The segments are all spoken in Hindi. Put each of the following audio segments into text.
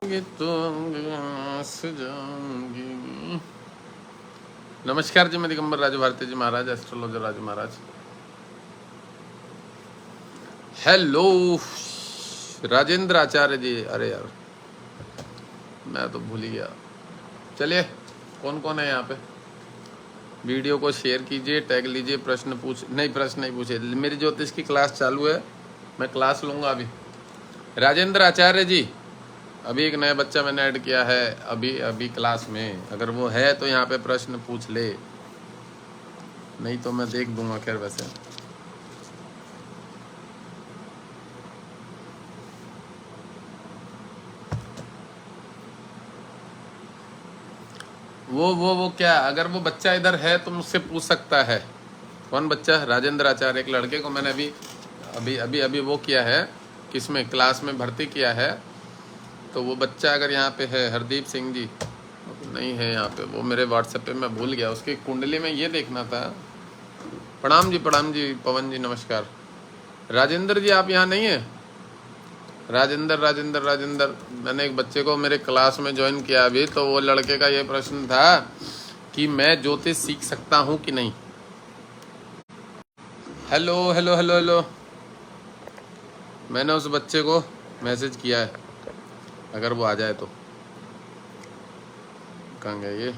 नमस्कार जी, मैं दिगंबर राजू भारती जी महाराज, एस्ट्रोलॉजर राजू महाराज। हेलो राजेंद्र आचार्य जी। अरे यार मैं तो भूल ही गया। चलिए, कौन कौन है यहाँ पे? वीडियो को शेयर कीजिए, टैग लीजिए, प्रश्न नहीं पूछे। मेरी ज्योतिष की क्लास चालू है, मैं क्लास लूँगा अभी। राजेंद्र आचार्य जी, अभी एक नया बच्चा मैंने ऐड किया है अभी अभी क्लास में। अगर वो है तो यहाँ पे प्रश्न पूछ ले, नहीं तो मैं देख दूंगा। खैर वैसे वो क्या, अगर वो बच्चा इधर है तो मुझसे पूछ सकता है। कौन बच्चा? राजेंद्र आचार्य। एक लड़के को मैंने अभी अभी अभी अभी वो किया है, किसमें, क्लास में भर्ती किया है। तो वो बच्चा अगर यहाँ पे है, हरदीप सिंह जी नहीं है यहाँ पे, वो मेरे व्हाट्सएप पे, मैं भूल गया। उसकी कुंडली में ये देखना था। प्रणाम जी पवन जी, नमस्कार। राजेंद्र जी आप यहाँ नहीं है? राजेंद्र, मैंने एक बच्चे को मेरे क्लास में ज्वाइन किया अभी। तो वो लड़के का ये प्रश्न था कि मैं ज्योतिष सीख सकता हूँ कि नहीं। हेलो हेलो हेलो हेलो, मैंने उस बच्चे को मैसेज किया है, अगर वो आ जाए तो। कहाँ गया ये?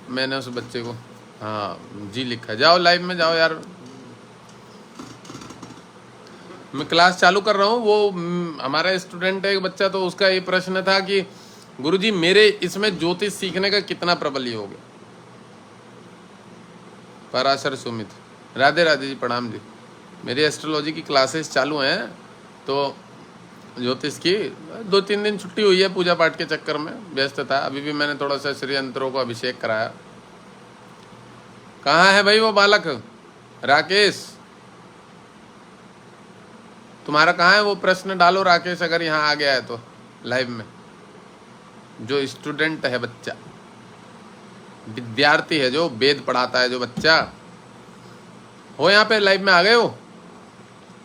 मैंने उस बच्चे को, हाँ जी लिखा। जाओ लाइव में जाओ यार, मैं क्लास चालू कर रहा हूँ। वो हमारा स्टूडेंट है एक बच्चा, तो उसका ये प्रश्न था कि गुरुजी मेरे इसमें ज्योतिष सीखने का कितना प्रबल योग है। पराशर सुमित, राधे राधे जी, प्रणाम जी। मेरी एस्ट्रोलॉजी की क्लासेस चालू हैं, तो ज्योतिष की 2-3 दिन छुट्टी हुई है पूजा पाठ के चक्कर में, व्यस्त था। अभी भी मैंने थोड़ा सा श्री यंत्रों को अभिषेक कराया। कहाँ है भाई वो बालक? राकेश, तुम्हारा कहाँ है वो? प्रश्न डालो राकेश, अगर यहाँ आ गया है तो लाइव में। जो स्टूडेंट है, बच्चा विद्यार्थी है, जो वेद पढ़ाता है जो बच्चा, हो यहाँ पे लाइव में आ गए हो?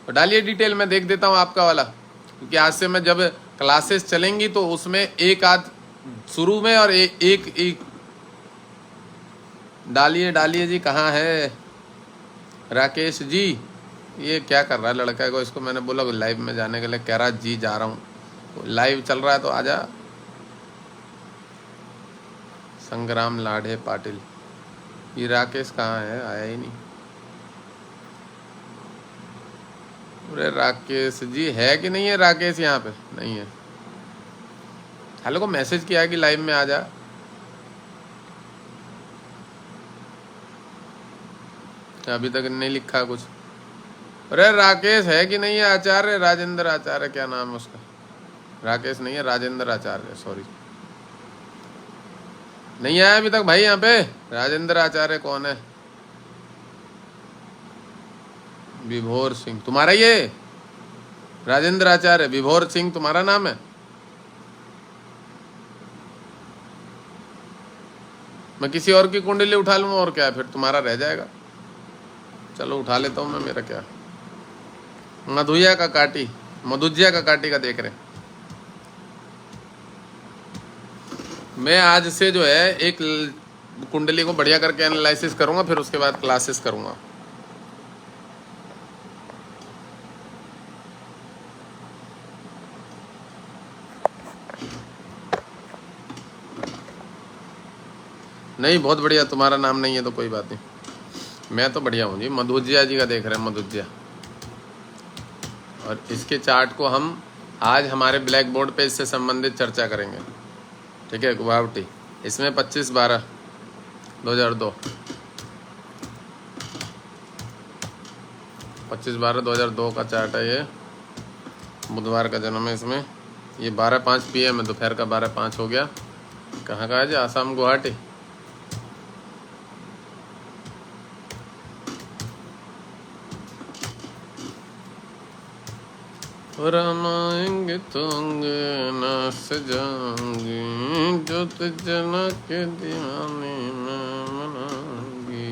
तो डालिए डिटेल, मैं देख देता हूँ आपका वाला। क्योंकि आज से मैं जब क्लासेस चलेंगी तो उसमें एक आध शुरू में और एक एक डालिए जी। कहाँ है राकेश जी? ये क्या कर रहा है लड़का को? इसको मैंने बोला लाइव में जाने के लिए, कह रहा जी जा रहा हूँ। लाइव चल रहा है तो आजा। संग्राम लाढ़े पाटिल, ये राकेश कहाँ है? आया ही नहीं। अरे राकेश जी है कि नहीं है? राकेश यहाँ पे नहीं है। हेलो को मैसेज किया है कि लाइव में आ जा। अभी तक नहीं लिखा कुछ। अरे राकेश है कि नहीं है? आचार्य, राजेंद्र आचार्य, क्या नाम है उसका? राकेश नहीं है, राजेंद्र आचार्य, सॉरी। नहीं आया अभी तक भाई यहाँ पे। राजेंद्र आचार्य कौन है? विभोर सिंह तुम्हारा ये? राजेंद्र आचार्य, विभोर सिंह तुम्हारा नाम है? मैं किसी और की कुंडली उठा लूंगा और क्या, फिर तुम्हारा रह जाएगा। चलो उठा लेता हूँ मैं, मेरा क्या। मधुजिया का काटी का देख रहे। मैं आज से जो है एक कुंडली को बढ़िया करके एनालिसिस करूंगा, फिर उसके बाद क्लासेस करूंगा। नहीं, बहुत बढ़िया। तुम्हारा नाम नहीं है तो कोई बात नहीं, मैं तो बढ़िया हूँ जी। मधुजिया जी का देख रहे हैं, मधुजिया। और इसके चार्ट को हम आज हमारे ब्लैक बोर्ड पे इससे संबंधित चर्चा करेंगे, ठीक है। गुवाहाटी, इसमें 25/12/2002 25/12/2002 का चार्ट है ये। बुधवार का जन्म है इसमें। ये 12:05 PM है, दोपहर का 12:05 हो गया। कहाँ का है जी? आसाम, गुवाहाटी। रमाएंगे तो अंगना सजाऊंगी, जो जना के दीवाने में मनाऊंगी।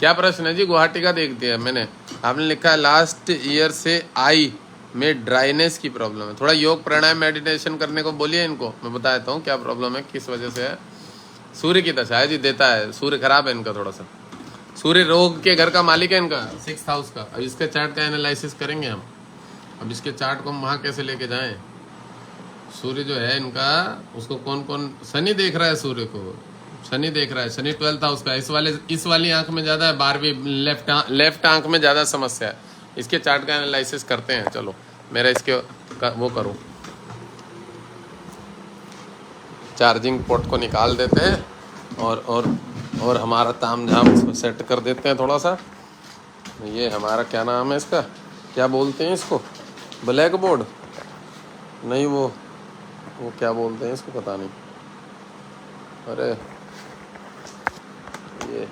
क्या प्रश्न है जी? गुवाहाटी का देख दिया मैंने। आपने लिखा है लास्ट ईयर से आई में ड्राइनेस की प्रॉब्लम है। थोड़ा योग प्राणायाम मेडिटेशन करने को बोलिए इनको, मैं बता देता हूँ क्या प्रॉब्लम है, किस वजह से है। सूर्य की दशा है जी, देता है सूर्य, खराब है इनका थोड़ा सा। सूर्य रोग के घर का मालिक है इनका, 6th हाउस का। अब इसके चार्ट का एनालिसिस करेंगे हम। अब इसके चार्ट को हम वहाँ कैसे लेके जाएं? सूर्य जो है इनका, उसको कौन कौन, शनि देख रहा है सूर्य को, शनि देख रहा है, शनि 12th हाउस का। इस वाली आंख में ज्यादा है, 12वीं लेफ्ट आंख में ज्यादा समस्या है। इसके चार्ट का एनालिसिस करते हैं। चलो मेरा इसके वो करूँ, चार्जिंग पोर्ट को निकाल देते हैं और हमारा ताम झाम इसको सेट कर देते हैं थोड़ा सा। ये हमारा क्या नाम है इसका, क्या बोलते हैं इसको, ब्लैक बोर्ड नहीं, वो क्या बोलते हैं इसको, पता नहीं। अरे ये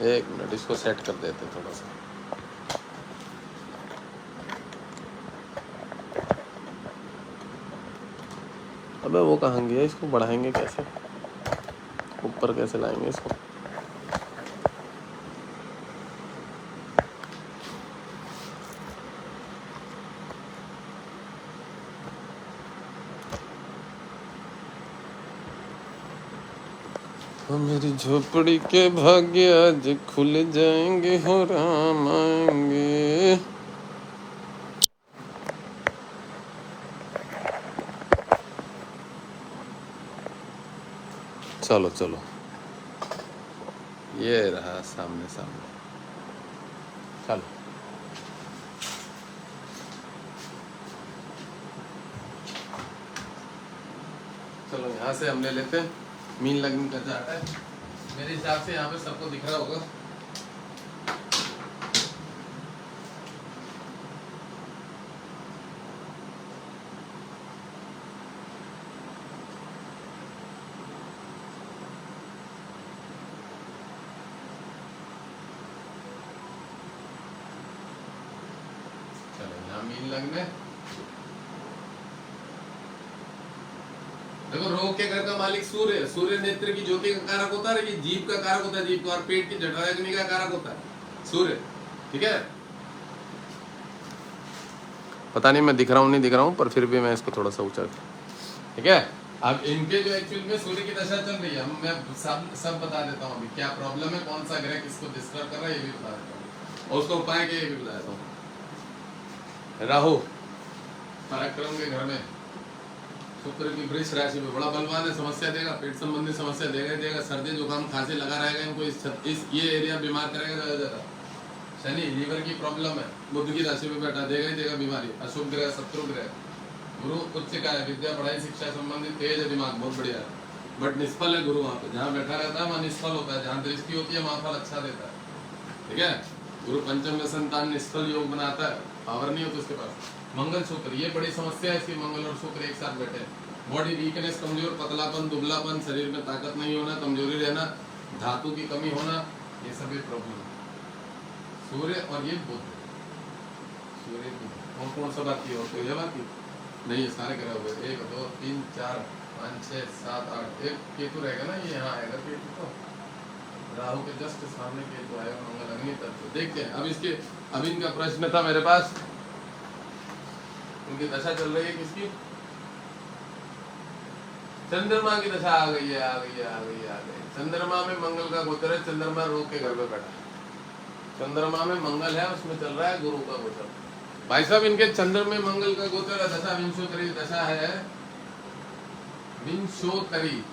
एक मिनट, इसको सेट कर देते हैं थोड़ा सा। अबे वो कहाँ गया, इसको बढ़ाएंगे कैसे, ऊपर कैसे लाएंगे इसको? मेरी झोपड़ी के भाग्य आज खुल जाएंगे, हो राम आएंगे। चलो चलो, ये रहा सामने सामने। चलो चलो, यहाँ से हम ले लेते हैं। मीन लगने का चार्ट है मेरे हिसाब से, यहाँ पे सबको दिख रहा होगा। चलो यहाँ मीन लगने, देखो रोग के घर का मालिक सूर्य है। सूर्य नेत्र की ज्योति का कारक होता है, ये जीभ का कारक होता है, जीभ का, और पेट की जठराग्नि का कारक होता है सूर्य। ठीक है, पता नहीं मैं दिख रहा हूँ नहीं दिख रहा हूँ, पर फिर भी मैं इसको थोड़ा सा ऊंचा। ठीक है, अब इनके जो एक्चुअल में सूर्य की दशा चल रही है, मैं सब बता देता हूँ अभी क्या प्रॉब्लम है, कौन सा ग्रह किसको डिस्टर्ब कर रहा है, ये भी बता देता हूँ, और उसका उपाय क्या, ये भी बता देता हूँ। राहु पराक्रम के घर में, शुक्र की वृष राशि में, बड़ा बलवान है, समस्या देगा, पेट संबंधी समस्या देगा, सर्दी जुकाम खांसी लगा रहेगा इनको, इस ये एरिया बीमार करेगा ज्यादा। शनि लीवर की प्रॉब्लम है, बुध की राशि में बैठा, देगा ही देगा बीमारी। अशुभ ग्रह, शत्रु ग्रह। गुरु उच्च का है, विद्या पढ़ाई शिक्षा संबंधित तेज है, दिमाग बहुत बढ़िया है, बट निष्फल है गुरु वहाँ पे, जहाँ बैठा रहता है वहाँ निष्फल होता है, जहाँ दृष्टि होती है वहाँ फल अच्छा देता है। ठीक है, गुरु पंचम में संतान निष्फल योग बनाता है, पावर नहीं होता उसके पास। मंगल शुक्र, ये बड़ी समस्या है इसकी, मंगल और शुक्र एक साथ बैठे। बॉडी वीकनेस, कमजोर, पतलापन, दुबलापन, शरीर में ताकत नहीं होना, कमजोरी रहना, धातु की कमी होना, ये सभी प्रॉब्लम। सूर्य और ये बुध, सूर्य बुध, और कौन सा बात की, और तो ये बात की नहीं, सारे ग्रह हुए, 1 2 3 4 5 6 7 8, एक केतु रहेगा ना, ये यहाँ आएगा केतु, तो राहु के जस्ट सामने केतु आएगा, मंगल अग्नि तत्व। देखते हैं अब इसके, अब इनका प्रश्न था मेरे पास, उनकी दशा चल रही है किसकी, चंद्रमा की दशा आ गई है, आ गई है, आ गई है, आ गई। चंद्रमा में मंगल का गोचर है, चंद्रमा रोग के घर पे बैठा है, चंद्रमा में मंगल है, उसमें चल रहा है गुरु का गोचर। भाई साहब इनके चंद्र में मंगल का गोचर है, दशा विंशोत्तरी दशा है, विंशोत्तरी।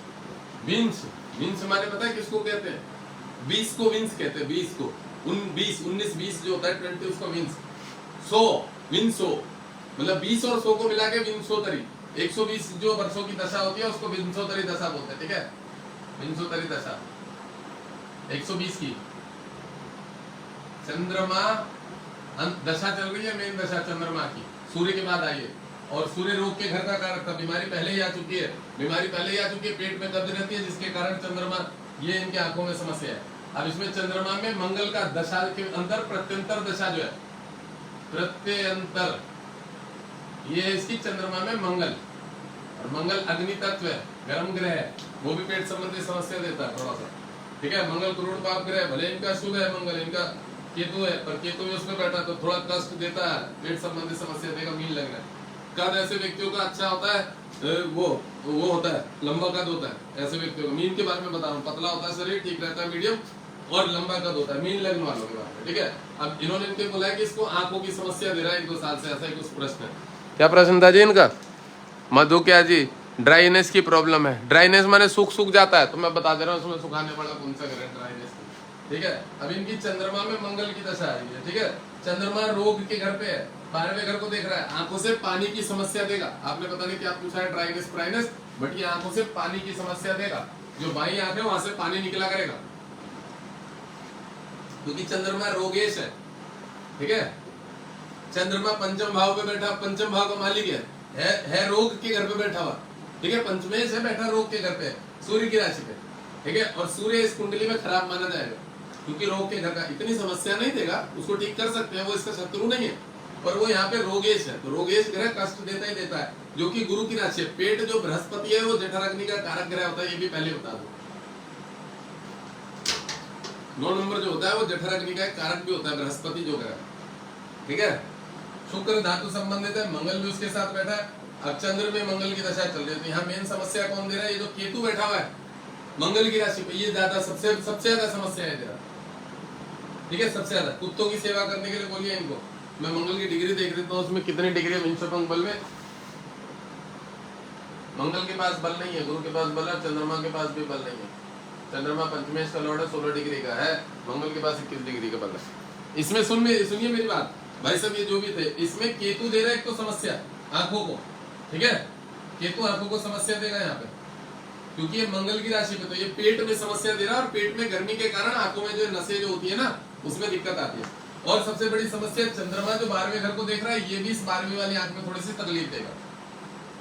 विंश, विंश माने पता है किसको कहते हैं, 20 को विंश कहते हैं, 20 को, 19 20 जो होता है 20, उसको विंश। 100 विंशो, मतलब 20 और 100 को मिला के विंशोत्तरी, 120 जो वर्षों की दशा होती है उसको विंशोत्तरी दशा बोलते हैं। ठीक है, विंशोत्तरी दशा 120 की। चंद्रमा दशा चल रही है, मेन दशा चंद्रमा की, सूर्य के बाद आई है, और सूर्य रोग के घर का कारक था, बीमारी पहले ही आ चुकी है, बीमारी पहले ही आ चुकी है, पेट में दर्द रहती है, जिसके कारण चंद्रमा, ये इनके आंखों में समस्या है। अब इसमें चंद्रमा में मंगल का दशा के अंदर प्रत्यंतर दशा जो है, प्रत्यंतर, ये है इसकी चंद्रमा में मंगल, और मंगल अग्नि तत्व है, गर्म ग्रह है, वो भी पेट संबंधी समस्या देता है थोड़ा सा। ठीक है, मंगल करोड़ पाप ग्रह, भले इनका शुभ है मंगल, इनका केतु है, पर केतु भी उसमें बैठा तो थोड़ा कष्ट देता है, पेट संबंधी समस्या देगा, मीन लगना है। कद ऐसे व्यक्तियों का अच्छा होता है, वो होता है, लंबा कद होता है ऐसे व्यक्तियों का। मीन के बारे में बता रहा हूँ, पतला होता है शरीर, ठीक रहता है मीडियम, और लंबा कद होता है, मीन लगने वालों के बारे में। ठीक है, अब इन्होंने इनके बोला है कि इसको आंखों की समस्या दे रहा है 1-2 साल से, ऐसा ही कुछ प्रश्न है। क्या प्रश्न था जी इनका? मधु क्या जी? ड्राइनेस की प्रॉब्लम है। ड्राइनेस माने सूख जाता है, तो मैं बता दे रहा हूँ उसमें सुखाने वाला कौन सा ग्रह ड्राइनेस। ठीक है, अब इनकी चंद्रमा में मंगल की दशा आ रही है। ठीक है, चंद्रमा रोग के घर पे है, 12वें घर को देख रहा है, आंखों से पानी की समस्या देगा। आपने पता नहीं क्या पूछा है, ड्राइनेस प्राइनेस, बट ये आंखों से पानी की समस्या देगा। जो बाई आंख है वहां से पानी निकला करेगा, क्योंकि चंद्रमा रोगेश है। ठीक है, चंद्रमा पंचम भाव पे बैठा, पंचम भाव का मालिक है रोग के घर पे बैठा हुआ। ठीक है, पंचमेश है बैठा रोग के घर पे, सूर्य की राशि पे। ठीक है, और सूर्य इस कुंडली में खराब माना जाएगा, क्योंकि रोग के घर का इतनी समस्या नहीं देगा, उसको ठीक कर सकते हैं, वो इसका शत्रु नहीं है, पर वो यहाँ पे रोगेश है, तो रोगेश ग्रह कष्ट देता ही देता है, जो कि गुरु की राशि है। पेट जो बृहस्पति है वो जठराग्नि का कारक ग्रह होता है, ये भी पहले बता दो। 9 नंबर जो होता है वो जठराग्नि का कारक भी होता है, बृहस्पति जो ग्रह। ठीक है, शुक्र धातु संबंधित है, मंगल भी उसके साथ बैठा है। अब चंद्र में मंगल की दशा चल रही है, तो यहाँ मेन समस्या कौन दे रहा है? ये जो केतु बैठा हुआ है मंगल की राशि पे, ये ज्यादा सबसे ज्यादा समस्या है तेरा। ठीक है, सबसे ज्यादा कुत्तों की सेवा करने के लिए बोलिए इनको। मैं मंगल की डिग्री देख देता हूँ, उसमें कितनी डिग्री है विंशोपंग बल में। मंगल के पास बल नहीं है, गुरु के पास बल है, चंद्रमा के पास भी बल नहीं है। चंद्रमा पंचमेश का लॉर्ड है, 16 डिग्री का है, मंगल के पास 21 डिग्री का बल है। इसमें सुनिए मेरी बात भाई साहब, ये जो भी थे, इसमें केतु दे रहा है एक तो समस्या आंखों को। ठीक है, केतु आंखों को समस्या देगा यहाँ पे, क्योंकि ये मंगल की राशि पे, तो ये पेट में समस्या दे रहा है, और पेट में गर्मी के कारण आंखों में जो नसें जो होती है ना, उसमें दिक्कत आती है। और सबसे बड़ी समस्या चंद्रमा जो 12वें घर को देख रहा है, ये भी इस 12वीं वाली आंख में थोड़ी सी तकलीफ देगा,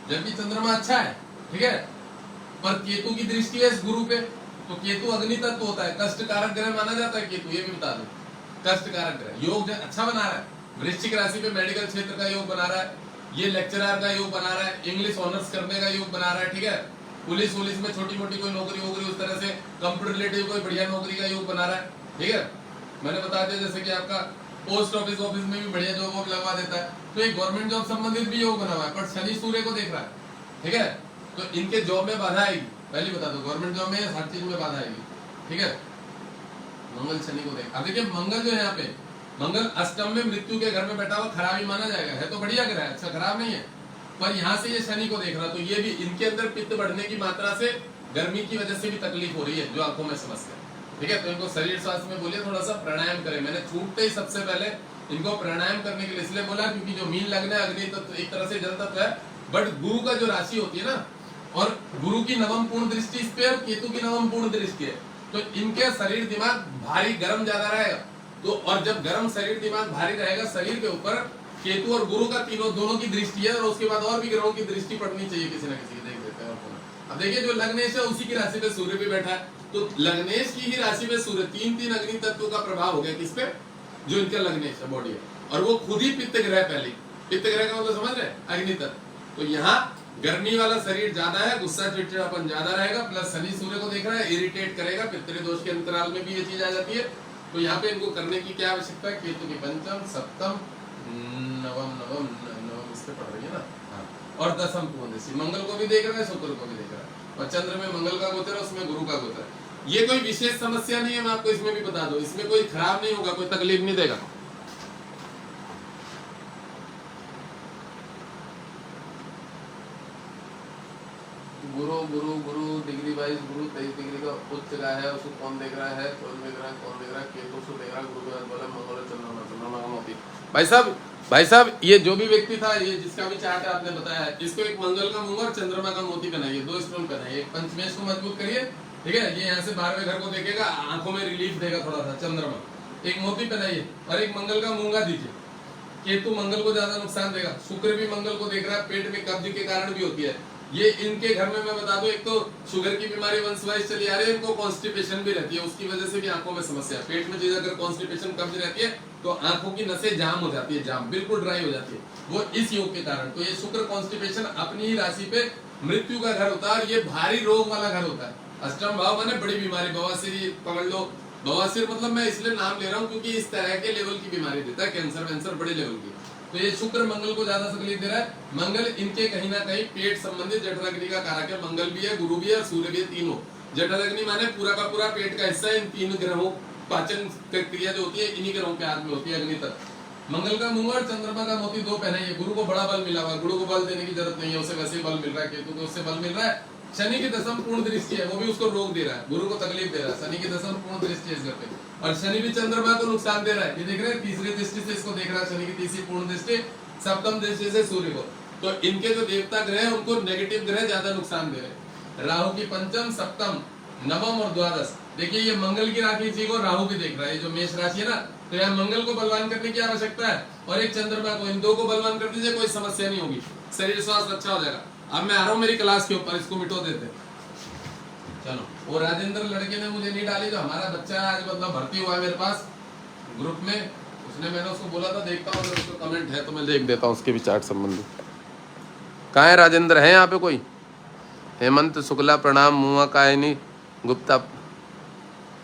जबकि चंद्रमा अच्छा है। ठीक है, पर केतु की दृष्टि है इस गुरु पे, तो केतु अग्नि तत्व होता है, कष्ट कारक ग्रह माना जाता है केतु, ये भी बता दो। कष्ट कारक ग्रह, योग अच्छा बना रहा है, वृश्चिक राशि पे मेडिकल क्षेत्र का योग बना रहा है, ये लेक्चरर का योग बना रहा है, इंग्लिश ऑनर्स करने का योग बना रहा है। ठीक है, पुलिस में छोटी मोटी कोई नौकरी वोकरी, उस तरह से कंप्यूटर रिलेटेड कोई बढ़िया नौकरी का योग बना रहा है। ठीक है, मैंने बता दिया जैसे कि आपका पोस्ट ऑफिस में भी बढ़िया जॉब वॉब लगवा देता है, तो एक गवर्नमेंट जॉब संबंधित भी योग बना हुआ है, पर शनि सूर्य को देख रहा है। ठीक है, तो इनके जॉब में बाधा आएगी, पहले बता दो, गवर्नमेंट जॉब में हर चीज में बाधा आएगी। ठीक है, मंगल शनि को देख, अब देखिए मंगल जो है यहाँ पे, मंगल अष्टम में मृत्यु के घर में बैठा हुआ, खराबी माना जाएगा, है तो बढ़िया ग्रह है, अच्छा खराब नहीं है, पर यहाँ से ये शनि को देख रहा, तो ये भी इनके अंदर पित्त बढ़ने की मात्रा से, गर्मी की वजह से भी तकलीफ हो रही है, जो आंखों में समस्या। ठीक है, तो इनको शरीर स्वास्थ्य में बोलिए थोड़ा सा प्राणायाम करें। मैंने छूटते ही सबसे पहले इनको प्राणायाम करने के लिए इसलिए बोला, क्योंकि जो मीन लगना है अग्नि तत्व एक तरह से जल तत्व है, बट गुरु का जो राशि होती है ना, और गुरु की नवम पूर्ण दृष्टि इस पे, और केतु की नवम पूर्ण दृष्टि है, तो इनके शरीर दिमाग भारी गर्म ज्यादा रहेगा। तो और जब गर्म शरीर दिमाग भारी रहेगा, शरीर के ऊपर केतु और गुरु का दोनों की दृष्टि है, और उसके बाद और भी ग्रहों की दृष्टि पड़नी चाहिए किसी न किसी की, देख देते हैं। अब देखिए जो लग्नेश है उसी की राशि पे सूर्य भी बैठा है, तो लग्नेश की ही राशि पे सूर्य, 3 अग्नि तत्व का प्रभाव हो गया किस पे? जो इनका लग्नेश है बॉडी है, और वो खुद ही पित्त ग्रह, पहले पित्त ग्रह का मतलब समझ रहे, अग्नि तत्व। तो यहाँ गर्मी वाला शरीर ज्यादा है, गुस्सा चिड़चिड़ापन ज्यादा रहेगा, प्लस शनि सूर्य को देख रहा है, इरिटेट करेगा, पितृ दोष के अंतराल में भी ये चीज आ जाती है। तो यहाँ पे इनको करने की क्या आवश्यकता है? केतु की पंचम सप्तम नवम इस पे पड़ रही है ना, हाँ, और दसम पूर्ण, मंगल को भी देख रहा है, शुक्र को भी देख रहा है, और चंद्र में मंगल का गोचर है, उसमें गुरु का गोचर है। ये कोई विशेष समस्या नहीं है, मैं आपको इसमें भी बता दूं, इसमें कोई खराब नहीं होगा, कोई तकलीफ नहीं देगा। गुरु गुरु गुरु डिग्री वाइज गुरु 23 डिग्री का उच्च का है, उसको कौन देख रहा है? कौन देख रहा है? कौन देख रहा है? केतु उसको देख रहा है, गुरु के बोला मंगल चंद्रमा मोती। भाई साहब ये जो भी व्यक्ति था, ये जिसका भी चार्ट आपने बताया है, इसको एक मंगल का मूंग और चंद्रमा का मोती पहनाइए, 2 स्टोन पहनाइए, एक पंचमेश को मजबूत करिए। ठीक है, ये यहाँ से 12वें घर को देखेगा, आंखों में रिलीफ देगा थोड़ा सा चंद्रमा, एक मोती पहनाइए, और एक मंगल का मूंगा दीजिए। केतु मंगल को ज्यादा नुकसान देगा, शुक्र भी मंगल को देख रहा है, पेट में कब्ज के कारण भी होती है ये इनके घर में। मैं बता दूं, एक तो शुगर की बीमारी वंशवाइज चली आ रही है, इनको कॉन्स्टिपेशन भी रहती है, उसकी वजह से भी आंखों में समस्या है। पेट में अगर कॉन्स्टिपेशन कब्ज रहती है तो आंखों की नसें जाम हो जाती है, जाम बिल्कुल ड्राई हो जाती है, वो इस योग के कारण। तो ये शुक्र कॉन्स्टिपेशन अपनी ही राशि पे मृत्यु का घर होता है, और ये भारी रोग वाला घर होता है, अष्टम भाव माने बड़ी बीमारी, बवासीर पकड़ लो। बवासीर मतलब मैं इसलिए नाम ले रहा हूँ क्योंकि इस तरह के लेवल की बीमारी देता है, कैंसर वैंसर बड़े लेवल की। तो ये शुक्र मंगल को ज्यादा तकलीफ दे रहा है। मंगल इनके कहीं ना कहीं पेट संबंधित जठराग्नि का कारक है। मंगल भी है, गुरु भी है और सूर्य भी है, तीनों। जठराग्नि माने पूरा का पूरा पेट का हिस्सा। इन तीन ग्रहों पाचन प्रक्रिया जो होती है इन्हीं ग्रहों के हाथ में होती है, अग्नि तत्व। मंगल का मुंह और चंद्रमा का मोती दो पहने। ये गुरु को बड़ा बल मिला हुआ, गुरु को बल देने की जरूरत नहीं है, उसे वैसे ही बल मिल रहा है। केतु को उससे बल मिल रहा है। शनि की दशम पूर्ण दृष्टि है, वो भी उसको रोक दे रहा है, गुरु को तकलीफ दे रहा है। शनि की दशम पूर्ण दृष्टि है इस घर पे, और शनि भी चंद्रमा को नुकसान दे रहा है। ये देख रहे हैं, तीसरी दृष्टि से इसको देख रहा है, शनि की तीसरी पूर्ण दृष्टि, सप्तम दृष्टि से सूर्य को। तो इनके जो देवता ग्रह हैं उनको नेगेटिव ग्रह ज्यादा नुकसान दे रहे हैं। राहु की पंचम, सप्तम, नवम और द्वादश। देखिए ये मंगल की राशि जी को राहु भी देख रहा है, जो मेष राशि है ना, तो यहाँ मंगल को बलवान करने की आवश्यकता है और एक चंद्रमा को, इन दो को बलवान कर दीजिए, कोई समस्या नहीं होगी, शरीर स्वास्थ्य अच्छा हो जाएगा। अब मैं आ रहा हूँ मेरी क्लास के ऊपर, इसको मिटो देते हैं। चलो, वो राजेंद्र लड़के ने मुझे नहीं डाली, जो हमारा बच्चा आज मतलब भर्ती हुआ है मेरे पास ग्रुप में, उसने, मैंने उसको बोला था देखता हूँ अगर उसको कमेंट है तो मैं देख देता हूँ उसके भी चार्ट संबंधी। कहाँ है राजेंद्र, है यहाँ पे कोई? हेमंत शुक्ला प्रणाम, मुआ कायनी गुप्ता,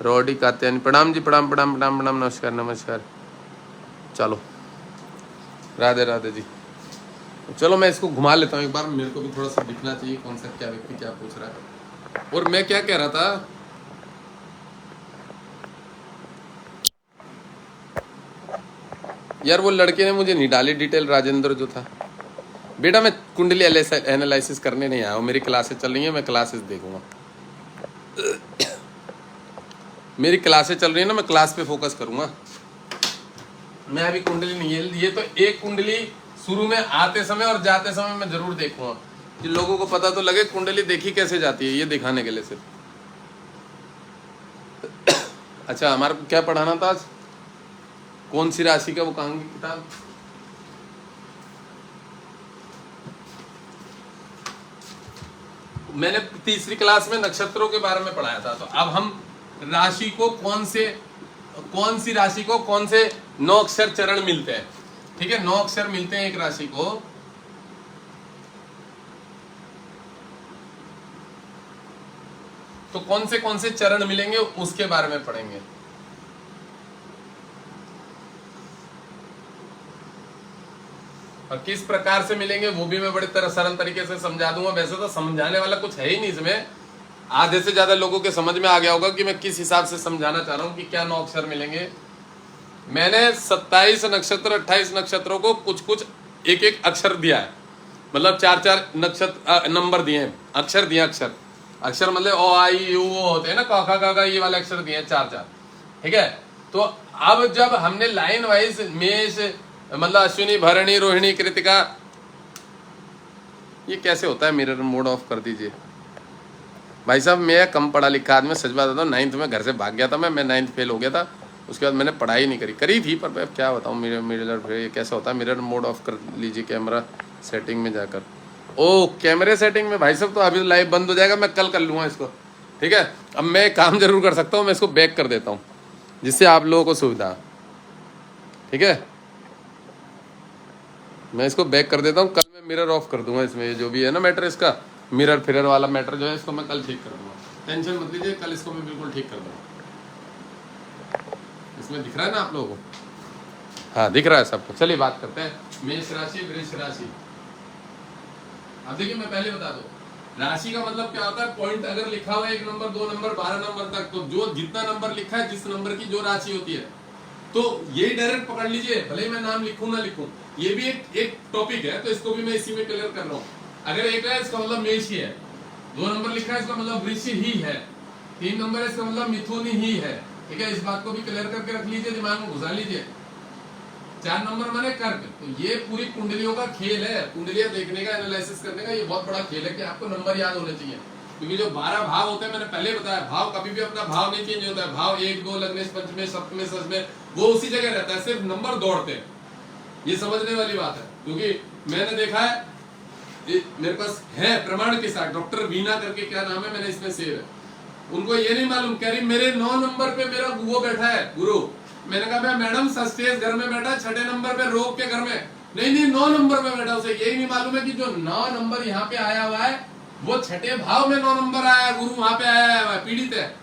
रोडी कात्यानी प्रणाम जी, प्रणाम प्रणाम प्रणाम प्रणाम, नमस्कार नमस्कार। चलो राधे राधे जी। चलो मैं इसको घुमा लेता हूँ एक बार, मेरे को भी थोड़ा सा दिखना चाहिए कौन सा क्या व्यक्ति क्या पूछ रहा है। और मैं क्या कह रहा था, यार वो लड़के ने मुझे नहीं डाली डिटेल, राजेंद्र जो था। बेटा मैं कुंडली एनालिसिस करने नहीं आया हूँ, मेरी क्लासेस चल रही हैं, मैं क्लासेस देखूंगा। मेरी क्लासेस चल रही है ना, मैं क्लास पे फोकस करूंगा। मैं अभी कुंडली नहीं है, ये तो एक कुंडली शुरू में आते समय और जाते समय मैं जरूर देखूंगा कि लोगों को पता तो लगे कुंडली देखी कैसे जाती है, ये दिखाने के लिए सिर्फ। अच्छा, हमारे को क्या पढ़ाना था आज? कौन सी राशि का वो कहाँ की किताब? मैंने तीसरी क्लास में नक्षत्रों के बारे में पढ़ाया था। तो अब हम राशि को कौन सी राशि को कौन से 9 अक्षर चरण मिलते हैं, ठीक है, 9 अक्षर मिलते हैं एक राशि को। तो कौन से चरण मिलेंगे उसके बारे में पढ़ेंगे। और किस प्रकार से मिलेंगे वो भी मैं बड़ी तरह सरल तरीके से समझा दूंगा। वैसे तो समझाने वाला कुछ है ही नहीं इसमें, आधे से ज्यादा लोगों के समझ में आ गया होगा कि मैं किस हिसाब से समझाना चाह रहा हूं कि क्या 9 अक्षर मिलेंगे। मैंने 27 नक्षत्र 28 नक्षत्रों को कुछ कुछ एक एक अक्षर दिया है, मतलब 4-4 नक्षत्र नंबर दिए हैं, अक्षर दिए, अक्षर मतलब ओ आई यू होते हैं ना, क ख ग ये वाले अक्षर दिए हैं 4-4, ठीक है। तो अब जब हमने लाइन वाइज मेष मतलब अश्विनी भरणी रोहिणी कृतिका, ये कैसे होता है? मिरर मोड ऑफ कर दीजिए भाई साहब। मैं कम पढ़ा लिखा आदमी, सच बात बताऊँ, 9th में घर से भाग गया था मैं 9th फेल हो गया था। उसके बाद मैंने पढ़ाई नहीं करी थी, पर मैं क्या बताऊँ, मिरर ये कैसे होता है? मिरर मोड ऑफ कर लीजिए कैमरा सेटिंग में जाकर। ओ कैमरे सेटिंग में भाई साहब, तो अभी लाइव बंद हो जाएगा, मैं कल कर लूँगा इसको, ठीक है। अब मैं काम जरूर कर सकता हूँ, मैं इसको बैक कर देता हूँ जिससे आप लोगों को सुविधा, ठीक है। मैं इसको बैक कर देता हूँ, कल मैं मिरर ऑफ कर दूंगा इसमें, जो भी है ना मैटर इसका, मिरर फिरर वाला मैटर जो है, इसको मैं कल ठीक कर दूंगा, टेंशन मत लीजिए, कल इसको मैं बिल्कुल ठीक कर दूंगा। इसमें दिख रहा है ना आप लोगों को? हाँ दिख रहा है सबको। चलिए बात करते हैं मेष राशि वृष राशि। अब देखिए मैं पहले बता दूं, राशि का मतलब क्या होता है? पॉइंट अगर लिखा हुआ है 1 नंबर 2 नंबर 12 नंबर तक, तो जो जितना नंबर लिखा है, जिस नंबर की जो राशि होती है, तो यही डायरेक्ट पकड़ लीजिए, भले ही मैं नाम लिखूं ना लिखूं, ये भी एक टॉपिक है, तो इसको भी मैं इसी में क्लियर कर रहा हूँ। अगर 1 है इसका मतलब मेष ही है, 2 नंबर लिखा है इसका मतलब वृष ही है, 3 नंबर है इसका मतलब मिथुन ही है, ठीक है। इस बात को भी क्लियर करके रख लीजिए, दिमाग में घुसा लीजिए। 4 नंबर माने कर्क। तो ये पूरी कुंडलियों का खेल है, कुंडलियां देखने का, एनालिसिस करने का ये बहुत बड़ा खेल है कि आपको नंबर याद होने चाहिए। क्योंकि जो 12 भाव होते हैं, मैंने पहले बताया, भाव कभी भी अपना भाव नहीं चेंज होता है। भाव 1 2 लग्नेश पंचमे सप्तमे षष्ठमे वो उसी जगह रहता है, सिर्फ नंबर दौड़ते हैं। ये समझने वाली बात है, क्योंकि मैंने देखा है, मेरे पास है प्रमाण के साथ, डॉक्टर वीना करके क्या नाम है, मैंने इसमें सेव है, उनको ये नहीं मालूम, कह रही मेरे 9 नंबर पे मेरा वो बैठा है गुरु। मैंने कहा मैडम सस्तेज घर में बैठा, 6 नंबर पे रोग के घर में, नहीं 9 नंबर पे बैठा, उसे यही नहीं मालूम है कि जो 9 नंबर यहाँ पे आया हुआ है वो छठे भाव में 9 नंबर आया, गुरु वहां पे आया, पीड़ित है,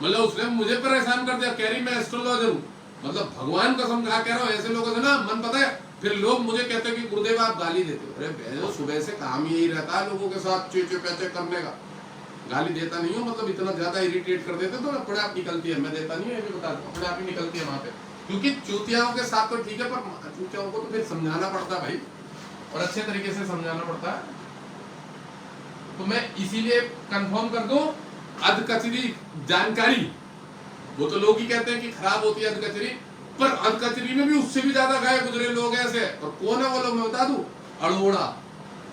मतलब उसने मुझे परेशान कर दिया, कह रही मैं एस्ट्रोलॉजर हूँ, मतलब भगवान कसम खा कह रहा हूँ, ऐसे लोगों से ना मन पता है, फिर लोग मुझे कहते हैं कि गुरुदेव आप गाली देते हो। अरे बहनों, सुबह से काम यही रहता है लोगों के साथ चे पैचे करने का, गाली देता नहीं हूँ, मतलब इतना ज्यादा इरिटेट कर देते तो अपने आप निकलती है, मैं देता नहीं है, बता दूं अपने आप ही निकलती है वहां पे, क्योंकि चूतियाओं के साथ तो ठीक है, पर चूतियाओं को तो फिर समझाना पड़ता है भाई, और अच्छे तरीके से समझाना पड़ता है। तो मैं इसीलिए कंफर्म कर दूं, अधकचरी जानकारी, वो तो लोग ही कहते हैं कि खराब होती है अधकचरी, पर अधकचरी में भी उससे भी ज्यादा गए गुजरे लोग ऐसे, और कौन है वो लोग मैं बता दूं, अरोड़ा,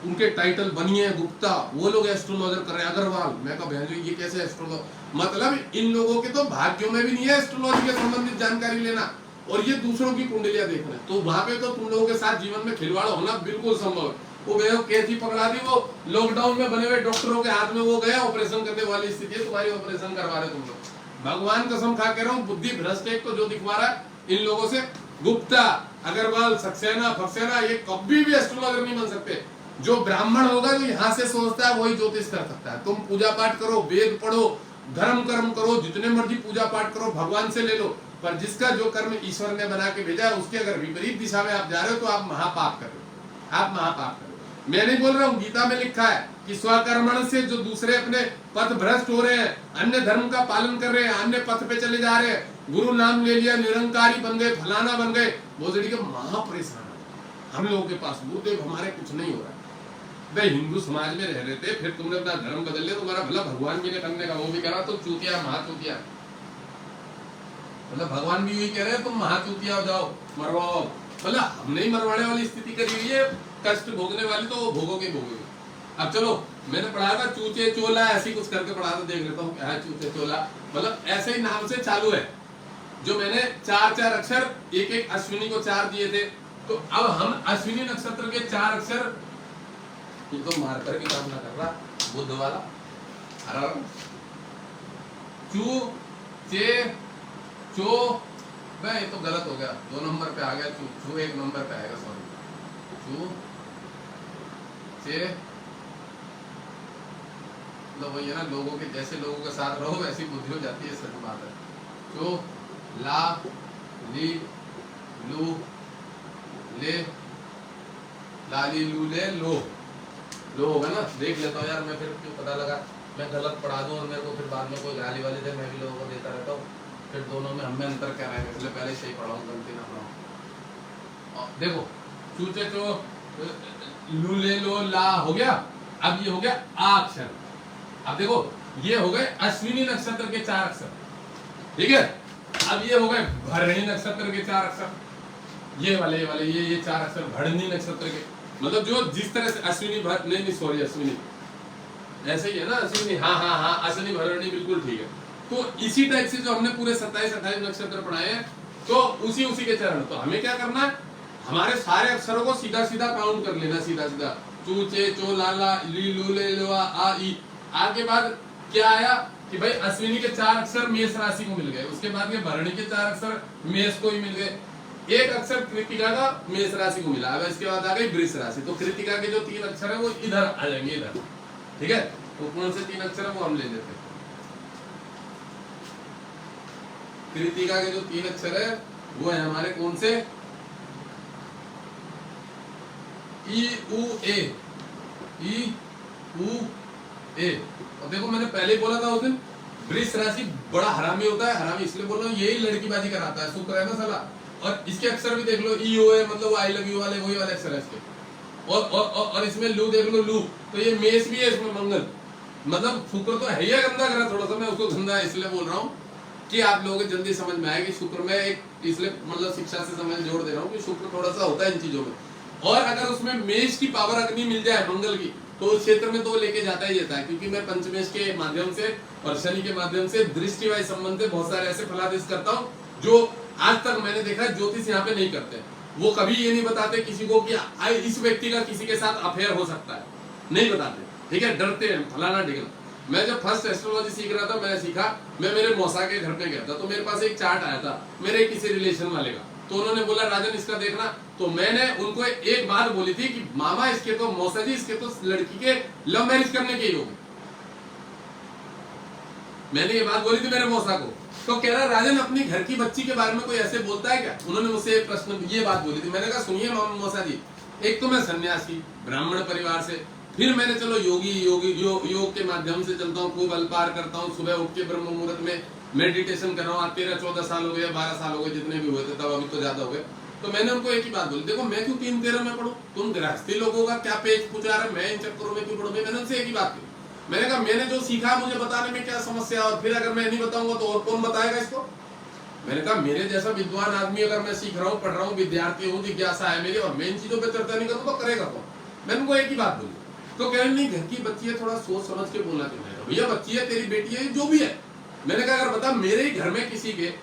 उनके टाइटल बनिए गुप्ता, वो लोग एस्ट्रोलॉजर कर रहे हैं, अग्रवाल, मैं कहा बहन ये कैसे एस्ट्रोलॉजर, मतलब इन लोगों के तो भाग्यों में भी नहीं है एस्ट्रोलॉजी के संबंधित जानकारी लेना, और ये दूसरों की कुंडलियां देख रहे हैं, तो वहां पे तो तुम लोगों के साथ जीवन में खिलवाड़ होना बिल्कुल संभव है। वो गए कैची पकड़ा दी, वो लॉकडाउन में बने हुए डॉक्टरों के हाथ में वो गया, ऑपरेशन करने वाली स्थिति है तुम्हारी, ऑपरेशन करवा रहे तुम लोग, भगवान कसम खा कह रहा हूँ, बुद्धि भ्रष्ट एक तो जो दिखवा रहा है इन लोगों से, गुप्ता, अग्रवाल, सक्सेना, फक्सेना, ये कभी भी एस्ट्रोलॉजर नहीं बन सकते। जो ब्राह्मण होगा जो यहाँ से सोचता है वही ज्योतिष कर सकता है। तुम पूजा पाठ करो, वेद पढ़ो, धर्म कर्म करो, जितने मर्जी पूजा पाठ करो, भगवान से ले लो, पर जिसका जो कर्म ईश्वर ने बना के भेजा है उसके अगर विपरीत दिशा में आप जा रहे हो तो आप महापाप कर रहे हो, आप महापाप कर रहे हो। मैं नहीं बोल रहा हूँ, गीता में लिखा है कि स्वकर्मण से जो दूसरे अपने पथ भ्रष्ट हो रहे हैं, अन्य धर्म का पालन कर रहे हैं, अन्य पथ पे चले जा रहे हैं, गुरु नाम ले लिया, निरंकारी बन गए, फलाना बन गए, भोसड़ी के महापरेशान हम लोगों के पास, गुरुदेव हमारे कुछ नहीं हो रहा है। भाई हिंदू समाज में रह रहे थे, फिर तुमने अपना धर्म बदल लिया, तुम्हारा भला भगवान भी ने करने का, वो भी करा, तो चूतिया महाचूतिया, मतलब भगवान भी यही कह रहे हैं तुम महाचूतिया हो जाओ, मरवाओ, मतलब हम नहीं मरवाने वाली स्थिति करी हुई है, कष्ट भोगने वाली तो वो भोगोगे भोगोगे। अब चलो, मैंने पढ़ा था चूचे चोला, ऐसे कुछ करके पढ़ा था, देख लेता हूँ क्या है चूचे चोला, मतलब ऐसे ही नाम से चालू है, जो मैंने 4-4 अक्षर, एक एक अश्विनी को 4 दिए थे, तो अब हम अश्विनी नक्षत्र के 4 अक्षर, ये तो मार्कर की काम ना कर रहा, बुद्ध वाला, चू चे चो, मैं ये तो गलत हो गया, 2 नंबर पे आ गया, चू चू 1 नंबर पे आएगा, सॉरी, चू चे, मतलब वही है ना, लोगों के जैसे लोगों के साथ रहो वैसी बुद्धि हो जाती है, सच बात है। चो ला ली लू ले, लाली लू ले लो, लो होगा ना, देख लेता हूँ यार मैं, फिर क्यों पता लगा मैं गलत पढ़ा दूं और मेरे को फिर बाद में कोई गाली वाली दे, मैं भी लोगों को देता रहता हूँ, फिर दोनों में हमें अंतर क्या रहेगा, इसलिए पहले सही पढ़ाऊँ, गलती ना पढ़ाऊँ। देखो चूचे चो लू ले लो ला हो गया, अब ये हो गया आ अक्षर, अब देखो ये हो गए अश्विनी नक्षत्र के 4 अक्षर, ठीक है, अब ये हो गए भरणी नक्षत्र के 4 अक्षर, ये वाले ये 4 अक्षर भरणी नक्षत्र के, मतलब जो जिस तरह से अश्विनी नहीं सॉरी अश्विनी ऐसे ही है ना, अश्विनी, हाँ अश्विनी भरणी बिल्कुल ठीक है। तो इसी टाइप से जो हमने पूरे 27-28 नक्षत्र पढ़ाए हैं, तो उसी के चरण, तो हमें क्या करना है, हमारे सारे अक्षरों को सीधा सीधा काउंट कर लेना, सीधा सीधा, चू चे चो ला ला ली लू ले लो आ ई, आगे बाद क्या आया कि भाई अश्विनी के 4 अक्षर मेष राशि को मिल गए, उसके बाद में भरणी के 4 अक्षर मेष को ही मिल गए, एक अक्षर कृतिका का मेष राशि को मिला, अब इसके बाद आ गई वृष राशि, तो कृतिका के जो 3 अक्षर है वो इधर आ जाएंगे, इधर, ठीक है, तो कौन से 3 अक्षर है वो हम ले लेते हैं, कृतिका के जो 3 अक्षर है वो है हमारे कौन से, ई उ ए, ई उ ए, और देखो मैंने पहले ही बोला था उस दिन, वृष राशि बड़ा हरामी होता है, हरामी इसलिए बोल रहा हूँ, यही लड़कीबाजी कराता है, शुक्र है ना साला, और इसके अक्षर भी देख लो, ई ओ है, मतलब आई लव यू वाले वही वाले अक्षर है इसके, और इसमें लू देख लो, लू, तो ये मेष भी है, इसमें मंगल, मतलब शुक्र तो है ही गंदा करा थोड़ा सा, मैं उसको गंदा इसलिए बोल रहा हूँ कि आप लोगों को जल्दी समझ में आएगी, शुक्र में एक इसलिए मतलब शिक्षा से समझ जोड़ दे रहा हूँ कि शुक्र थोड़ा सा होता है इन चीजों में, और अगर उसमें मेष की पावर अग्नि मिल जाए मंगल की, तो उस क्षेत्र में तो वो लेके जाता ही जाता है, क्योंकि मैं पंचमेश के माध्यम से और शनि के माध्यम से दृष्टि वाइज संबंध से बहुत सारे ऐसे फलादेश करता हूँ जो आज तक मैंने देखा है ज्योतिष यहाँ पे नहीं करते, वो कभी ये नहीं बताते किसी को कि इस व्यक्ति का किसी के साथ अफेयर हो सकता है, नहीं बताते, ठीक है, डरते हैं फलाना ढिकना। मैं जब फर्स्ट एस्ट्रोलॉजी सीख रहा था, मैंने सीखा, मैं मेरे मौसा के घर पे गया था, तो मेरे पास एक चार्ट आया था मेरे किसी रिलेशन वाले का, तो उन्होंने बोला राजन इसका देखना, तो मैंने उनको एक बात बोली थी कि मामा इसके तो मौसा जी इसके तो लड़की के लव मैरिज करने के ही होंगे। मैंने ये बात बोली थी मेरे मौसा को, तो कह रहा राजन अपनी घर की बच्ची के बारे में कोई ऐसे बोलता है क्या? उन्होंने मुझसे एक प्रश्न ये बात बोली थी। मैंने कहा सुनिए मौसा जी, एक तो मैं सन्यासी ब्राह्मण परिवार से, फिर मैंने चलो योग के माध्यम से चलता हूँ, खूब अल्पाहार करता हूँ, सुबह उठ के ब्रह्म मुहूर्त में मेडिटेशन कर रहा हूँ। 13-14 साल हो गए, 12 साल हो गए, जितने भी हुए थे तब, अभी तो ज्यादा हो गए। तो मैंने उनको एक ही बात बोली, देखो मैं क्यों 3-13 में पढ़ू, तुम गृहस्थी लोगों का क्या पेज पूछा रहे, मैं इन चक्करों में क्यों पढ़ू? मैंने उनसे एक ही बात की, मैंने कहा मैंने जो सीखा मुझे बताने में क्या समस्या, और फिर अगर मैं नहीं बताऊंगा तो और कौन बताएगा इसको? मैंने कहा मेरे जैसा विद्वान आदमी अगर मैं सीख रहा हूँ, पढ़ रहा हूँ, विद्यार्थी हूँ, जिज्ञासा है मेरी, और मैं इन चीजों पर चर्चा नहीं करूँ तो करेगा कौन? मैंने उनको एक ही बात बोली। तो कह रहे नहीं घर की बच्ची है, थोड़ा सोच समझ के बोलना चाहिए। भैया बच्ची है, तेरी बेटी है, जो भी है। मैंने कहा अगर बता मेरे ही घर में किसी के,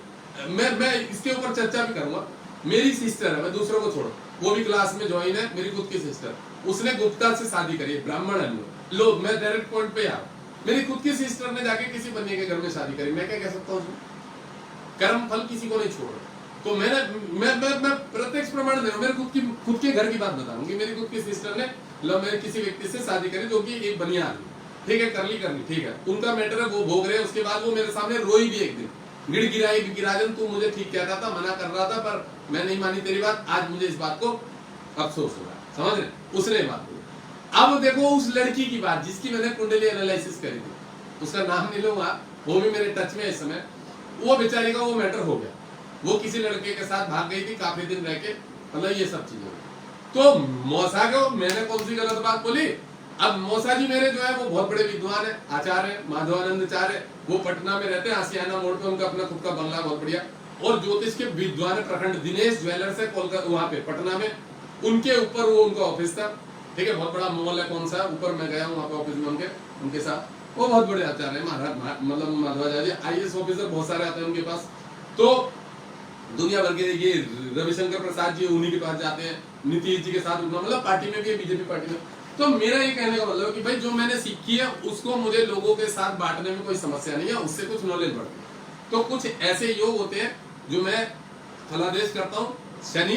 मैं इसके ऊपर चर्चा भी करूंगा, मेरी सिस्टर है, मैं दूसरों को छोड़ो, वो भी क्लास में ज्वाइन है, मेरी खुद की सिस्टर, उसने गुप्ता से शादी करी, ब्राह्मण है लोग, मैं डायरेक्ट पॉइंट पे आ, मेरी खुद की सिस्टर ने जाके किसी बनिए के घर में शादी करी, मैं क्या कह सकता हूँ? कर्म फल किसी को नहीं छोड़ रहा। तो मैं प्रत्यक्ष प्रमाण दे रहा हूँ, मेरे खुद के घर की बात बता रहा हूँ कि मेरी खुद की सिस्टर ने लव मैरिज किसी व्यक्ति से शादी करी जो कि एक बनिया आदमी, ठीक है, कर ली ठीक है, उनका मैटर है, वो भोग रहे हैं। उसके बाद वो मेरे सामने रोई भी एक दिन, गिड़गिड़ाई भी, राजन तू मुझे ठीक कहता था, मना कर रहा था, पर मैं नहीं मानी तेरी बात, आज मुझे इस बात को अफसोस हो रहा है, समझ रहे? उसने बात बोली। अब देखो उस लड़की की बात जिसकी मैंने कुंडली एनालिसिस करी थी, उसका नाम नहीं लूंगा, वो भी मेरे टच में इस समय, वो बेचारी का वो मैटर हो गया, वो किसी लड़के के साथ भाग गई थी, काफी दिन रह के, मतलब ये सब चीजें। तो मौसा को मैंने कौन सी गलत बात बोली? अब मौसा जी मेरे जो है वो बहुत बड़े विद्वान है, आचार्य है, माधवानंद आचार्य, वो पटना में रहते हैं, आसियाना मोड़ पे उनका अपना खुद का बंगला बहुत बढ़िया, और ज्योतिष के विद्वान प्रखंड दिनेश ज्वेलर्स है कोलकाता, वहां पे पटना में, उनके ऊपर वो उनका ऑफिस था, ठीक है, बहुत बड़ा मॉल है, कौन सा ऊपर मैं गया हूँ वहां पे ऑफिस में उनके साथ, वो बहुत बड़े आचार्य है, मतलब माधवाचार्य, IAS ऑफिसर बहुत सारे आते हैं उनके पास। तो दुनिया भर के ये रविशंकर प्रसाद जी उन्हीं के पास जाते हैं, नीतीश जी के साथ उठना, मतलब पार्टी में भी, बीजेपी पार्टी में। तो मेरा ये कहने का मतलब है कि भाई जो मैंने सीखी है उसको मुझे लोगों के साथ बांटने में कोई समस्या नहीं है, उससे कुछ नॉलेज बढ़ती है। तो कुछ ऐसे योग होते हैं जो मैं फलादेश करता हूँ, शनि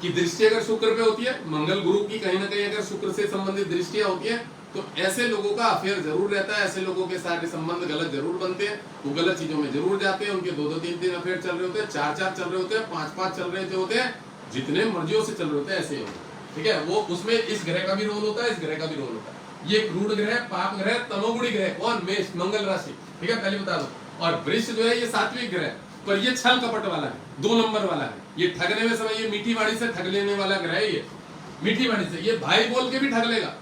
की दृष्टि अगर शुक्र पे होती है, मंगल गुरु की कहीं ना कहीं अगर शुक्र से संबंधित दृष्टियां होती है, तो ऐसे लोगों का अफेयर जरूर रहता है, ऐसे लोगों के सारे संबंध गलत जरूर बनते हैं, वो गलत चीजों में जरूर जाते हैं, उनके 2-2, 3-3 अफेयर चल रहे होते हैं, 4-4 चल रहे होते हैं, 5-5 चल रहे होते हैं, जितने मर्जियों से चल रहे होते हैं ऐसे होते हैं, ठीक है। वो उसमें इस ग्रह का भी रोल होता है, इस ग्रह का भी रोल होता है। ये क्रूड ग्रह, पाप ग्रह, तमोगुणी ग्रह कौन? मेष, मंगल राशि, ठीक है, पहले बता दो। और वृष जो है ये सात्विक ग्रह, पर ये छल कपट वाला है, 2 नंबर वाला है, ये ठगने में समय, ये मीठी वाणी से ठग लेने वाला ग्रह है, ये मीठी वाणी से, ये भाई बोल के भी ठग लेगा,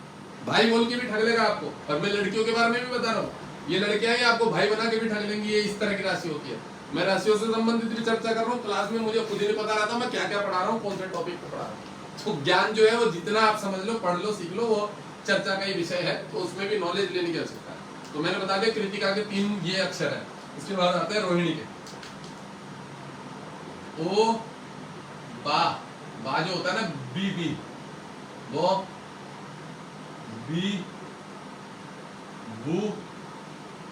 भाई बोल के भी ठग लेगा आपको। और मैं लड़कियों के बारे में भी बता रहा हूँ, ये लड़कियां ये आपको भाई बना के भी ठग लेंगी, ये इस तरह की राशि होती है। मैं राशियों से संबंधित भी चर्चा कर रहा हूँ, क्लास में मुझे खुद ही नहीं पता रहा था मैं क्या क्या पढ़ा रहा हूँ, कौन से टॉपिक पे पढ़ा रहा हूँ। तो ज्ञान जो है वो जितना आप समझ लो, पढ़ लो, सीख लो, वो चर्चा का ही विषय है, तो उसमें भी नॉलेज लेने की आवश्यकता है। तो मैंने बता दिया कृतिका के 3 ये अक्षर है, इसके बाद आते हैं रोहिणी के, ओ बा जो होता है ना, बी वो बी बू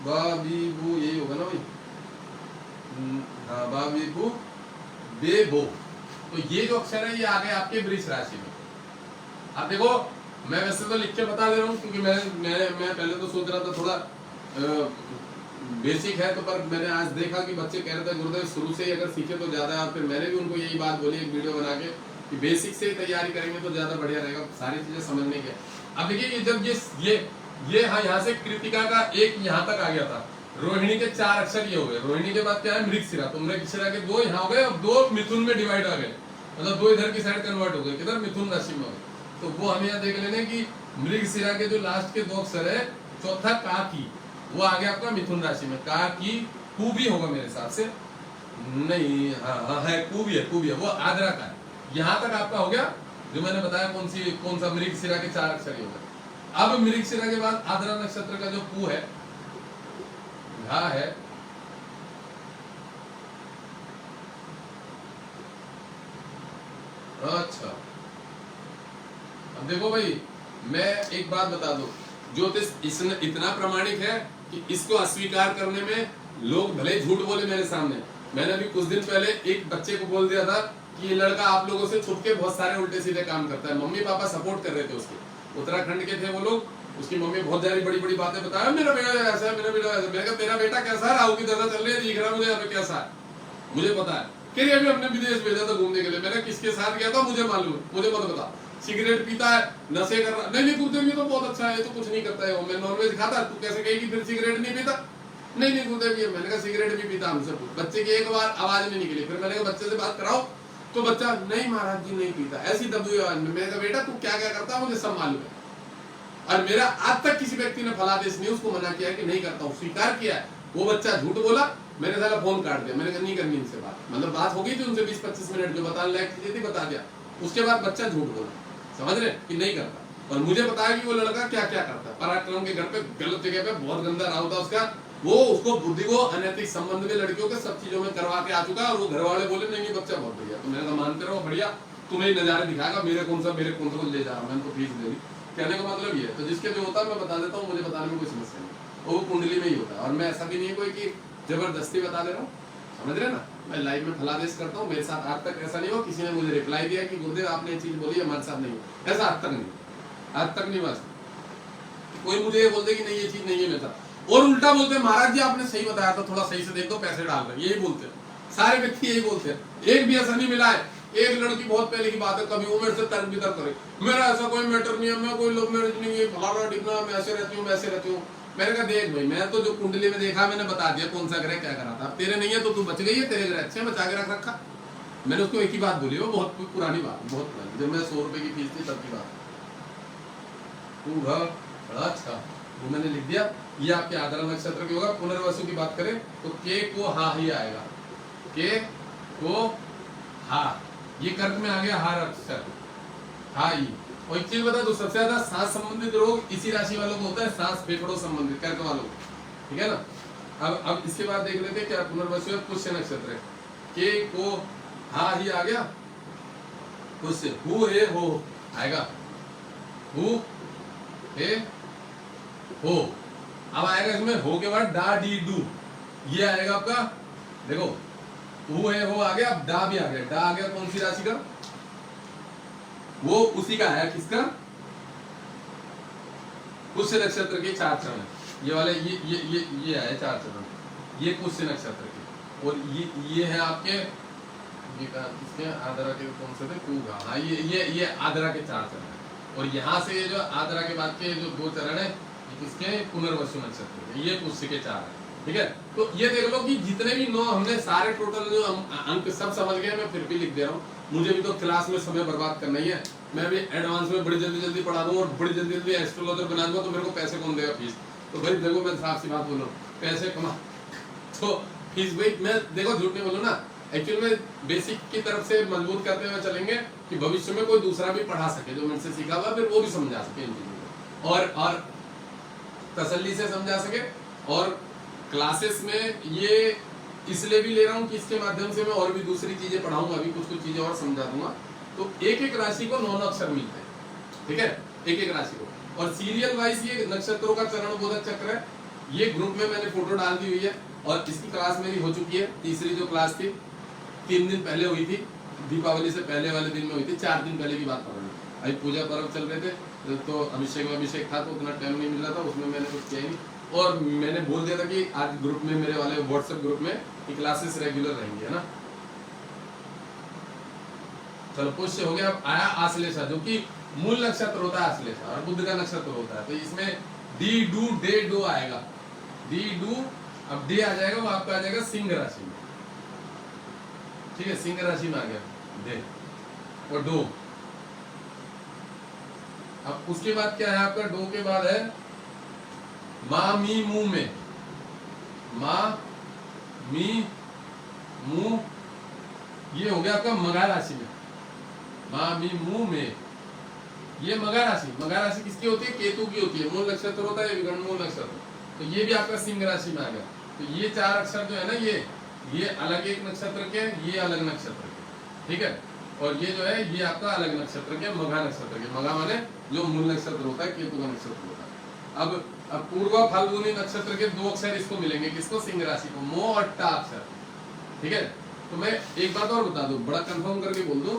बा बी बू, यही होगा ना भाई, हाँ, बा बी बू बे बो। तो ये जो अक्षर है ये आ गए आपके वृष राशि में। अब देखो मैं वैसे तो लिख के बता दे रहा हूँ, क्योंकि मैं पहले तो सोच रहा था थोड़ा बेसिक है, तो पर मैंने आज देखा कि बच्चे कह रहे थे गुरुदेव शुरू से ही अगर सीखे तो ज्यादा, फिर मैंने भी उनको यही बात बोली एक वीडियो बना के कि बेसिक से तैयारी करेंगे तो ज्यादा बढ़िया रहेगा, सारी चीजें समझने के। अब देखिए जब ये हाँ, यहाँ से कृतिका का 1 यहाँ तक आ गया था, रोहिणी के 4 अक्षर ये हो गए, रोहिणी के बाद क्या है मृगशिरा, तो मृगशिरा के 2 यहाँ हो गए, अब 2 मिथुन में डिवाइड आ गए, मतलब 2 इधर की साइड कन्वर्ट हो गए, किधर? मिथुन राशि में हो गए। तो वो हमें यहाँ देख लेने की मृगशिरा के जो लास्ट के 2 अक्षर है, चौथा का की, वो आ गया आपका मिथुन राशि में, का की कू भी होगा मेरे हिसाब से, नहीं हाँ है, कू भी है, वो आद्रा का है। यहाँ तक आपका हो गया जो मैंने बताया, कौन सा मृगशिरा के 4 अक्षर हो गए। अब मृगशिरा के बाद आद्रा नक्षत्र का जो कू है, घा है, अच्छा। अब देखो भाई मैं एक बात बता दूं, ज्योतिष इतना प्रामाणिक है कि इसको अस्वीकार करने में लोग भले झूठ बोले मेरे सामने, मैंने अभी कुछ दिन पहले एक बच्चे को बोल दिया था कि ये लड़का आप लोगों से छुप के बहुत सारे उल्टे सीधे काम करता है। मम्मी पापा सपोर्ट कर रहे थे उसके, उत्तराखंड के थे वो लोग। उसकी मम्मी बहुत सारी बड़ी बड़ी बातें बताया, मेरा बेटा ऐसा है, मेरा बेटा ऐसा। मैंने कहा तेरा बेटा कैसा है, राहु की दशा चल रही है, दिख रहा है मुझे यहाँ पे कैसा है, मुझे पता है। कह अभी हमने विदेश भेजा था घूमने के लिए। मैंने किसके साथ गया था मुझे मालूम है, मुझे मत बता। सिगरेट पीता है, नशे कर रहा, नहीं कुछ तो बहुत अच्छा है, तो कुछ नहीं करता है वो। मैं नॉनवेज खाता, तू कैसे कहेगी फिर सिगरेट नहीं पीता? नहीं गुरुदेव ये, मैंने कहा सिगरेट भी पीता हमसे पूछ। बच्चे की एक बार आवाज नहीं निकली, फिर मैंने कहा बच्चे से बात कराओ, तो बच्चा नहीं महाराज जी नहीं पीता, ऐसी दबी आवाज में। मैंने कहा बेटा तू क्या क्या करता है मुझे सब मालूम है, और मेरा आज तक किसी व्यक्ति ने फलादेश न्यूज को मना किया है कि नहीं करता हूँ, स्वीकार किया है। वो बच्चा झूठ बोला, मैंने साला फोन काट दिया। मैंने कहा नहीं करनी इनसे बात, मतलब बात हो गई थी उनसे 20-25 मिनट जो बताने लायक थी बता दिया। उसके बाद बच्चा झूठ बोला, समझ रहे कि नहीं करता। और मुझे पता है कि वो लड़का क्या क्या करता है। पराक्रम के घर पे गलत जगह पे बहुत गंदा राव था उसका, वो उसको बुद्धि को अनैतिक संबंध में लड़कियों के सब चीजों में करवा के आ चुका है। और वो घर वाले बोले नहीं बच्चा बहुत बढ़िया, तो मैंने कहा मानते रहो बढ़िया, तुम्हें नजारे दिखाएगा, मेरे कौन सा को ले जा रहा, मैंने तो फीस दे दी। कहने का मतलब ये है, तो जिसके जो होता है मैं बता देता हूँ, मुझे बताने में कोई समस्या नहीं, वो कुंडली में ही होता है। और मैं ऐसा भी नहीं है कोई कि जबरदस्ती बता दे रहा हूँ, समझ रहे ना। मैं लाइव में फलादेश करता हूँ, मेरे साथ आज तक ऐसा नहीं हो किसी ने मुझे रिप्लाई दिया कि गुरुदेव आपने ये चीज बोली हमारे साथ नहीं, ऐसा आज तक नहीं, आज तक नहीं। बस कोई मुझे ये बोल दे कि नहीं ये चीज नहीं है मेरे साथ, और उल्टा बोलते हैं महाराज जी आपने सही बताया था, थोड़ा सही से देख दो, पैसे डाल रहे, यही बोलते हैं सारे व्यक्ति, यही बोलते हैं। एक भी ऐसा नहीं मिला है। एक लड़की बहुत पहले की बात है, कभी वो मेरे से तर्क वितर्क करे, मेरा ऐसा कोई मैटर नहीं है, मैं कोई लव मैरिज नहीं है, फलाना ढिकना, मैं ऐसे रहती हूँ वैसे रहती हूँ। मैंने कहा देख भाई, मैं तो जो कुंडली में देखा मैंने बता दिया कौन सा ग्रह क्या करा था। तेरे नहीं है तो तू बच गई है, तेरे ग्रह अच्छे बचा के रख रखा। मैंने उसको एक ही बात बोली, वो बहुत पुरानी बात, बहुत पुरानी, जब मैं 100 रुपए की फीस थी तब की बात। अच्छा वो मैंने लिख दिया, ये आपके आद्रा नक्षत्र की होगा। पुनर्वसु की बात करें तो के को हा ही आएगा, के को हा, ये कर्क में आ गया हार अक्षर, हा ही। और एक चीज बता दो, सबसे ज्यादा सांस संबंधित रोग इसी राशि वालों को होता है, सांस फेफड़ों संबंधित कर्क वालों को, ठीक है ना। अब इसके बाद देख लेते हैं क्या पुनर्वसु पुष्य नक्षत्र है, के को हा ही आ गया, पुष्य हु हे हो आएगा, हु हे हो। अब आएगा इसमें हो के बाद डा डी डू, ये आएगा आपका, देखो हु है हो आ गया, अब डा भी आ गया। डा आ गया कौन सी राशि का, वो उसी का है, किसका, पुष्य नक्षत्र के 4 चरण, ये वाले ये है 4 चरण, ये पुष्य नक्षत्र के। और ये है आपके, ये किसके आद्रा के कौन से थे, पूगा, हाँ ये आद्रा के 4 चरण है। और यहाँ से ये जो आद्रा के बाद के जो 2 चरण है किसके, पुनर्वसु नक्षत्र के, ये पुष्य के 4 है, ठीक है। तो ये देख लो कि जितने भी 9 हमने सारे टोटल जो अंक सब समझ गए। मैं फिर भी लिख दे रहा हूँ, मुझे भी तो क्लास में समय बर्बाद करना ही है। मैं भी एडवांस में बड़ी जल्दी पढ़ा दूँ और बड़ी जल्दी एस्ट्रोलॉजर बना दूंगा, तो मेरे को पैसे कौन देगा फीस। तो भाई देखो मैं साफ सी बात बोल रहा हूँ, पैसे कमा तो फीस भाई, मैं देखो झूठ नहीं बोलूँ ना, एक्चुअल में बेसिक की तरफ से मजबूत करते हुए चलेंगे कि भविष्य में कोई दूसरा भी पढ़ा सके जो मेरे से सीखा हुआ, फिर वो भी समझा सके इन चीजों को, और तसल्ली से समझा सके। और क्लासेस में ये इसलिए भी ले रहा हूँ कि इसके माध्यम से मैं और भी दूसरी चीजें पढ़ाऊंगा, अभी कुछ चीजें और समझा दूंगा। तो एक राशि को 9 अक्षर मिलते हैं, ठीक है, एक राशि को। और सीरियल वाइज ये नक्षत्रों का चरण बोधक चक्र है, ये ग्रुप में मैंने फोटो डाल दी हुई है। और इसकी क्लास मेरी हो चुकी है, तीसरी जो क्लास थी 3 दिन पहले हुई थी, दीपावली से पहले वाले दिन में हुई थी, 4 दिन पहले की बात कर रहा हूँ। अभी पूजा पर्व चल रहे थे तो अभिषेक था, तो उतना टाइम नहीं मिल रहा था, उसमें मैंने कुछ किया ही नहीं। और मैंने बोल दिया था कि आज ग्रुप में, मेरे वाले व्हाट्सएप ग्रुप में ये क्लासेस रेगुलर रहेंगी, है ना। चलो पुष्य हो गया। अब आया आश्लेषा, जो कि मूल नक्षत्र होता है आश्लेषा, और बुध का नक्षत्र होता है। तो इसमें डी डू डे डो आएगा, डी डू, अब डे आ जाएगा, वो आपका आ जाएगा सिंह राशि में, ठीक है, सिंह राशि में आ गया डे और डो। अब उसके बाद क्या है आपका, डो के बाद है मा मी मू में, मा मी मू, ये हो गया आपका मघा राशि में, मा मी मू में, ये मघा राशि। मघा राशि किसकी होती है, केतु की होती है, मूल नक्षत्र होता है विकर्ण मूल नक्षत्र। तो ये भी आपका सिंह राशि में आ गया। तो ये 4 अक्षर जो है ना, ये अलग एक नक्षत्र के, ये अलग नक्षत्र के, ठीक है। और ये जो है ये आपका अलग नक्षत्र के, मघा नक्षत्र के। मघा माने जो मूल नक्षत्र होता है, केतु का नक्षत्र होता है। अब पूर्वा फाल्गुनी नक्षत्र के 2 अक्षर इसको मिलेंगे, किसको, सिंह राशि को, मो और टा अक्षर, ठीक है। तो मैं एक बात और बता दूं, बड़ा कंफर्म करके बोल दूं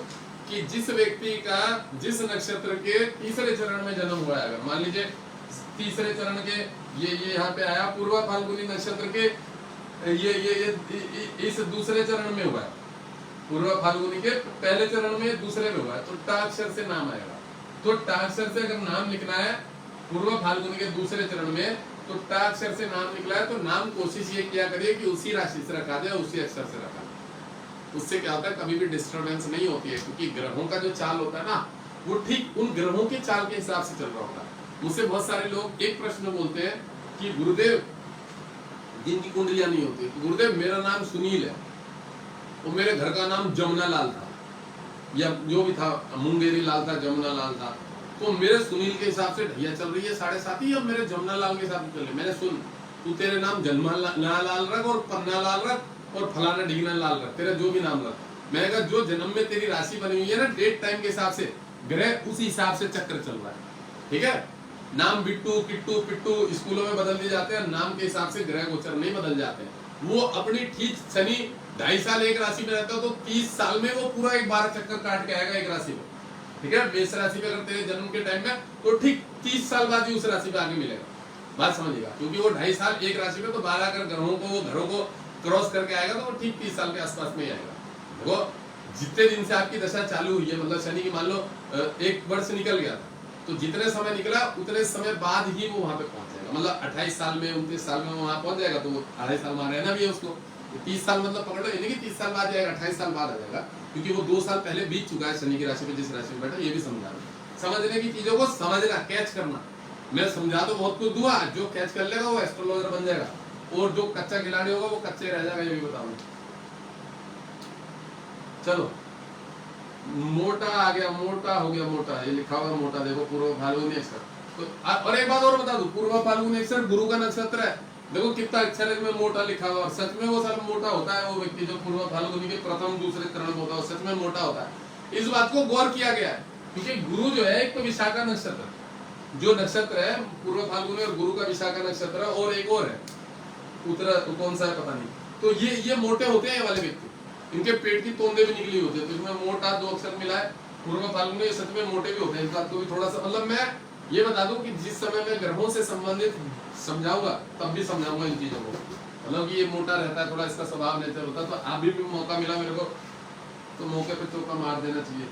कि जिस व्यक्ति का जिस नक्षत्र के तीसरे चरण में जन्म हुआ है, अगर मान लीजिए तीसरे चरण के ये यहाँ पे आया पूर्वा फाल्गुनी नक्षत्र के ये इस दूसरे चरण में हुआ है, पूर्वा फाल्गुनी के पहले चरण में दूसरे में हुआ है, तो टा अक्षर से नाम आएगा। तो टा अक्षर से अगर नाम लिखना है पूर्वा फाल्गुनी के दूसरे चरण में, तो टा अक्षर से नाम निकला है, तो नाम कोशिश ये किया करिए कि उसी राशि से रखा जाए, उसी अक्षर से रखा जाए। उससे क्या होता है, कभी भी डिस्टर्बेंस नहीं होती है, क्योंकि ग्रहों का जो चाल होता है ना, वो ठीक उन ग्रहों के चाल के हिसाब से चल रहा होता है। मुझसे बहुत सारे लोग एक प्रश्न बोलते हैं कि गुरुदेव जिनकी कुंडलियां नहीं होती, तो गुरुदेव मेरा नाम सुनील है और मेरे घर का नाम जमुना लाल था, या जो भी था, मुंगेरी लाल था, जमुना लाल था, तो मेरे सुनील के हिसाब से ढैया चल रही है 7.5, या मेरे जमुना लाल के हिसाब से चल रही है। मैंने सुन, तू तेरे नाम जन्मा लाल रख और पन्ना लाल रख और फलाना ढीगना लाल रख, तेरा जो भी नाम रख। मैंने कहा जो जन्म में तेरी राशि बनी हुई है ना, डेट टाइम के हिसाब से ग्रह उसी हिसाब से चक्कर चल रहा है, ठीक है। नाम बिट्टू किट्टू पिट्टू स्कूलों में बदल दिए जाते हैं, नाम के हिसाब से ग्रह गोचर नहीं बदल जाते हैं। वो अपनी ठीक शनि 2.5 साल एक राशि में रहता है, तो 30 साल में वो पूरा एक 12 चक्कर काट के आएगा एक राशि में, ठीक है। मेष राशि में अगर तेरे जन्म के टाइम में, तो ठीक 30 साल बाद ही उस राशि पे आगे मिलेगा, बात समझिएगा। क्योंकि वो 2.5 साल एक राशि में, तो 12 अगर ग्रहों को घरों को क्रॉस करके आएगा, तो वो ठीक 30 साल के आसपास में ही आएगा। देखो जितने दिन से आपकी दशा चालू हुई है, मतलब शनि की मान लो 1 वर्ष निकल गया था, तो जितने समय निकला उतने समय बाद ही वो वहां पे पहुंच जाएगा। मतलब 28 साल में 29 साल में वहां पहुंच जाएगा, तो वो 2.5 साल वहां रहना भी है उसको। 30 साल मतलब पकड़ लो, यानी कि 30 साल बाद जाएगा, 28 साल बाद आ जाएगा, क्योंकि वो 2 साल पहले बीत चुका है शनि की राशि में, जिस राशि में बैठा। ये भी समझा समझने की चीजों को समझना, कैच करना। मैं समझा तो बहुत कुछ दूंगा, जो कैच कर लेगा वो एस्ट्रोलॉजर बन जाएगा, और जो कच्चा खिलाड़ी होगा वो कच्चे रह जाएगा, ये भी बताऊंगा। चलो मोटा आ गया, मोटा हो गया, मोटा ये लिखा हुआ मोटा, देखो पूर्व फाल्गुनी अक्षर। तो और एक बात और बता दूं, पूर्व फाल्गुनी अक्षर गुरु का नक्षत्र है, देखो कितना अक्षर इसमें मोटा लिखा हुआ, और सच में वो सारा मोटा होता है। वो व्यक्ति जो पूर्व फाल्गुनी के प्रथम दूसरे चरण में होता है, सच में मोटा होता है। इस बात को गौर किया गया है, क्योंकि गुरु जो है, एक तो विशाखा नक्षत्र जो नक्षत्र है, पूर्व फाल्गुनी और गुरु का विशाखा नक्षत्र है, और एक और है उत्तरा, कौन सा है पता नहीं। तो ये मोटे होते हैं ये वाले व्यक्ति, इनके पेट की तोंदे भी निकली होती है, तो इसमें मोटा 2 अक्षर मिला है, पूर्व फाल्गुनी सच में मोटे भी होते हैं। इस बात को भी थोड़ा सा, मतलब मैं ये बता दूं कि जिस समय मैं ग्रहों से संबंधित समझाऊंगा तब भी समझाऊंगा इन चीजों को, मतलब कि ये मोटा रहता है, थोड़ा इसका स्वभाव नेचर होता है। तो अभी भी मौका मिला मेरे को, तो मौके पे चौका मार देना चाहिए।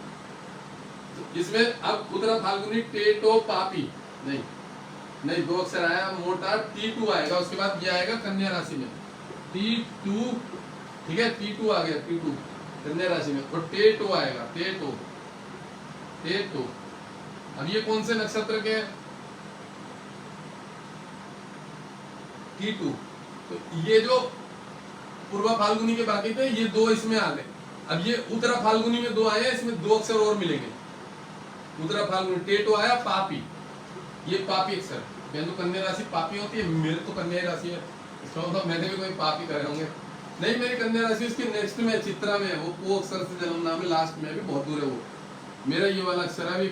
तो इसमें अब उत्तरा फाल्गुनी टेटो पापी नहीं 2 अक्षर आया, मोटा T2 आएगा, उसके बाद ये आएगा कन्या राशि में T2, ठीक है। T2 आ गया, T2 कन्या राशि में, और टेटो आएगा, टेटो। अब ये कौन से नक्षत्र के T2, तो ये जो पूर्वा फाल्गुनी के बाकी थे, ये 2 इसमें आ गए। अब ये उत्तरा फाल्गुनी में 2 आए, इसमें 2 अक्षर और मिलेंगे। उत्तरा फाल्गुनी टेटो आया, पापी, ये पापी अक्षर, तो कन्या राशि पापी होती है, मेरे तो कन्या राशि है, इसका मैंने भी कोई पापी करे होंगे, नहीं मेरी कन्या राशि उसके नेक्स्ट में चित्रा में है, वो अक्षर से जन्म नाम है, लास्ट में भी बहुत दूर है वो। मेरा ये वाला अक्षर है,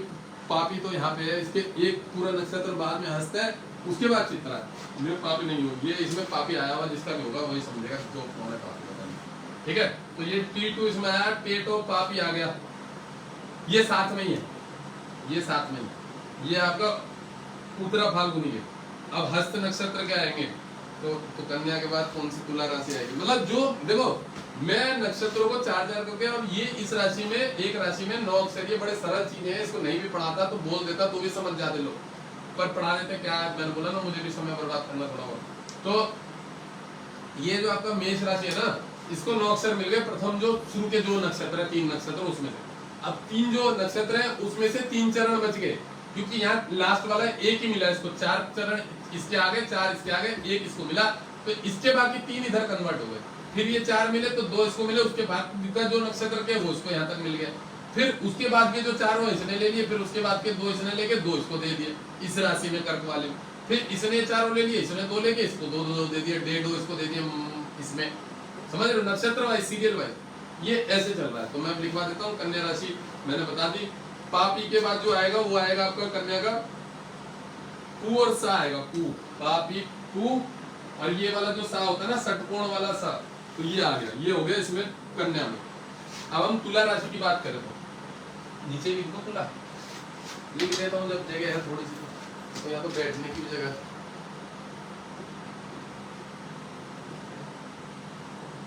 पापी तो यहाँ पे है, इसके एक पूरा नक्षत्र बाद में हंसता है, उसके बाद चित्रा है। मेरे पापी नहीं होगी, ये इसमें पापी आया हुआ, जिसका भी होगा वही समझेगा जो कौन है पापी, पता नहीं, ठीक है। तो ये T2 इसमें आया, टेटो पापी आ गया, ये साथ में ही है, ये साथ में ही, ये आपका उत्तरा फाल्गुनी है। अब हस्त नक्षत्र के आएंगे, तो कन्या के बाद कौन सी तुला राशि आएगी। मतलब जो देखो मैं नक्षत्रों को 4 करके, और ये इस राशि में, एक राशि में 9 अक्षर, ये बड़े सरल चीजें हैं, इसको नहीं भी पढ़ाता तो बोल देता तो भी समझ जाते लोग, पर पढ़ा देते क्या है, मैंने बोला ना मुझे भी समय बर्बाद करना पड़ा हुआ। तो ये जो आपका मेष राशि है ना, इसको 9 अक्षर मिल गए, प्रथम जो शुरू के जो नक्षत्र है, 3 नक्षत्र उसमें से। अब 3 जो नक्षत्र है उसमें से 3 चरण बच गए, क्योंकि यहाँ लास्ट वाला एक ही मिला इसको, 4 चरण इसके आगे, 4 इसके आगे, 1 इसको मिला, तो इसके बाकी 3 इधर कन्वर्ट हो गए। फिर ये 4 मिले तो 2 इसको मिले, उसके बाद का जो नक्षत्र के वो उसको यहाँ तक मिल गया। फिर उसके बाद के जो 4 वो इसने ले लिए, फिर उसके बाद के 2 इसने लेके 2 इसको दे दिए इस राशि में, कर्क वाले में। फिर इसने 4 ले लिए, इसने 2 लेके इसको 2 दे दिए, 1.5 इसको दे दिए इसमें, समझ रहे हो, नक्षत्र वाइज, सीरियल वाइज ये ऐसे चल रहा है। तो मैं लिखवा देता हूँ, कन्या राशि मैंने बता दी। पापी के बाद जो आएगा वो आएगा आपका कन्या का कु और सा आएगा, कु, पापी कु, और ये वाला जो सा होता है ना, षटकोण वाला सा, तो ये आ गया, ये हो गया इसमें कन्या में। अब हम तुला राशि की बात करें तो नीचे लिख दो तुला, लिख देता हूँ जब जगह है थोड़ी सी, तो यहाँ तो बैठने की भी जगह।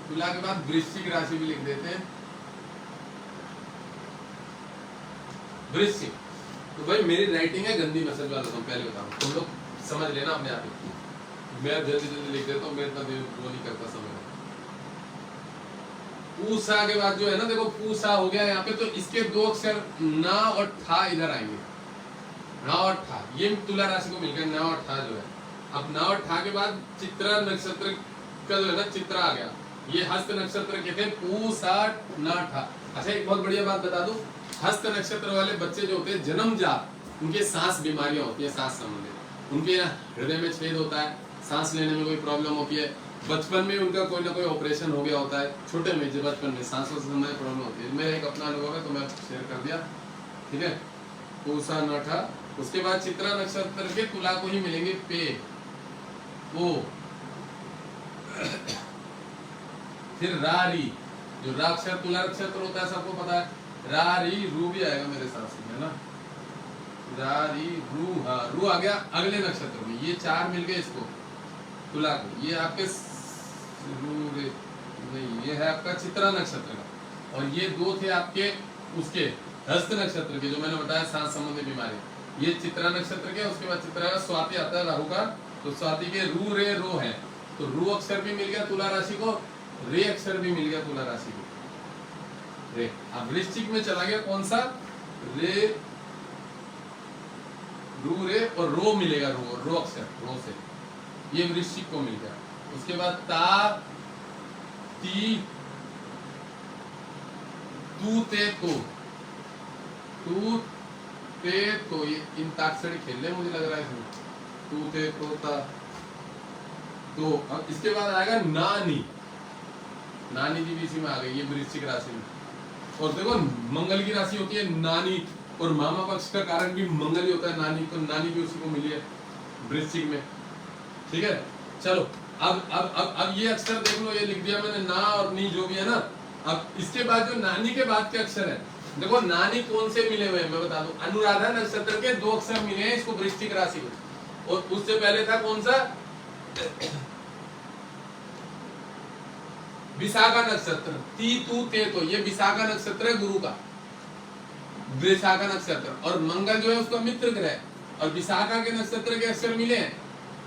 तुला के बाद वृश्चिक राशि भी लिख देते हैं, वृश्चिक। तो भाई मेरी राइटिंग है गंदी, मैसेज वाला तो पहले बताऊं, तुम लोग समझ लेना अपने आप ही। मैं जल्दी जल्दी लिख देता हूँ, मैं इतना वो नहीं करता समय। पूसा के बाद जो है ना, देखो पूसा हो गया यहाँ पे, तो इसके दो अक्षर ना और ठा इधर आएंगे, ना और ठा, ये तुला राशि को मिलकर ना और ठा जो है। अब ना और ठा के बाद चित्रा नक्षत्र का जो है ना, चित्रा आ गया। ये हस्त नक्षत्र के थे पूसा ना ठा। अच्छा एक बहुत बढ़िया बात बता दूं, हस्त नक्षत्र वाले बच्चे जो होते हैं जन्मजात, उनके सांस बीमारियां होती है, सांस संबंधित, उनके हृदय में छेद होता है, सांस लेने में कोई प्रॉब्लम होती है, बचपन में उनका कोई ना कोई ऑपरेशन हो गया होता है, छोटे में जो बचपन में सांसों से समय प्रॉब्लम होती है। मेरा एक अपना अनुभव है तो मैं शेयर कर दिया, ठीक है। पूसा न ठा, उसके बाद चित्रा नक्षत्र के तुला को ही मिलेंगे पे, ओ, फिर रा-री, जो रा अक्षर तुला नक्षत्र होता है सबको पता है, रा-री रू भी आएगा मेरे साथ से, है ना, रा-री रू, हाँ रू आ गया अगले नक्षत्र में। ये चार मिल गए इसको तुला को, ये आपके नहीं, ये है आपका चित्रा नक्षत्र का, और ये दो थे आपके उसके हस्त नक्षत्र के, जो मैंने बताया सांस संबंधी बीमारी, ये चित्रा नक्षत्र के। उसके बाद चित्रा का स्वाति आता है राहु का, तो स्वाति के रू रे रो है, तो रू अक्षर भी मिल गया तुला राशि को, रे अक्षर भी मिल गया तुला राशि को, रे। अब वृश्चिक में चला गया कौन सा, रे, रू रे और रो मिलेगा, रो अक्षर, रो से ये वृश्चिक को मिल गया। उसके बाद ता ती तू ते तो ये इन ताक्षरी खेलने मुझे लग रहा है इसमें, तू ते तो ता तो। अब इसके बाद आएगा नानी, नानी जी भी इसी में आ गई, ये वृश्चिक राशि में। और देखो मंगल की राशि होती है नानी, और मामा पक्ष का कारण भी मंगल ही होता है नानी, तो नानी भी उसी को मिली है वृश्चिक में, ठीक है। चलो अब ये अक्षर देख लो, ये लिख दिया मैंने ना और नी जो भी है ना। अब इसके बाद जो नानी के बाद के अक्षर है, देखो नानी कौन से मिले हुए हैं मैं बता दूं, अनुराधा नक्षत्र के दो अक्षर मिले हैं इसको वृश्चिक राशि को, और उससे पहले था कौन सा, विशाखा नक्षत्र, ती तू ते तो, ये विशाखा नक्षत्र है गुरु का, विशाखा नक्षत्र, और मंगल जो है उसका मित्र ग्रह, और विशाखा के नक्षत्र के अक्षर मिले हैं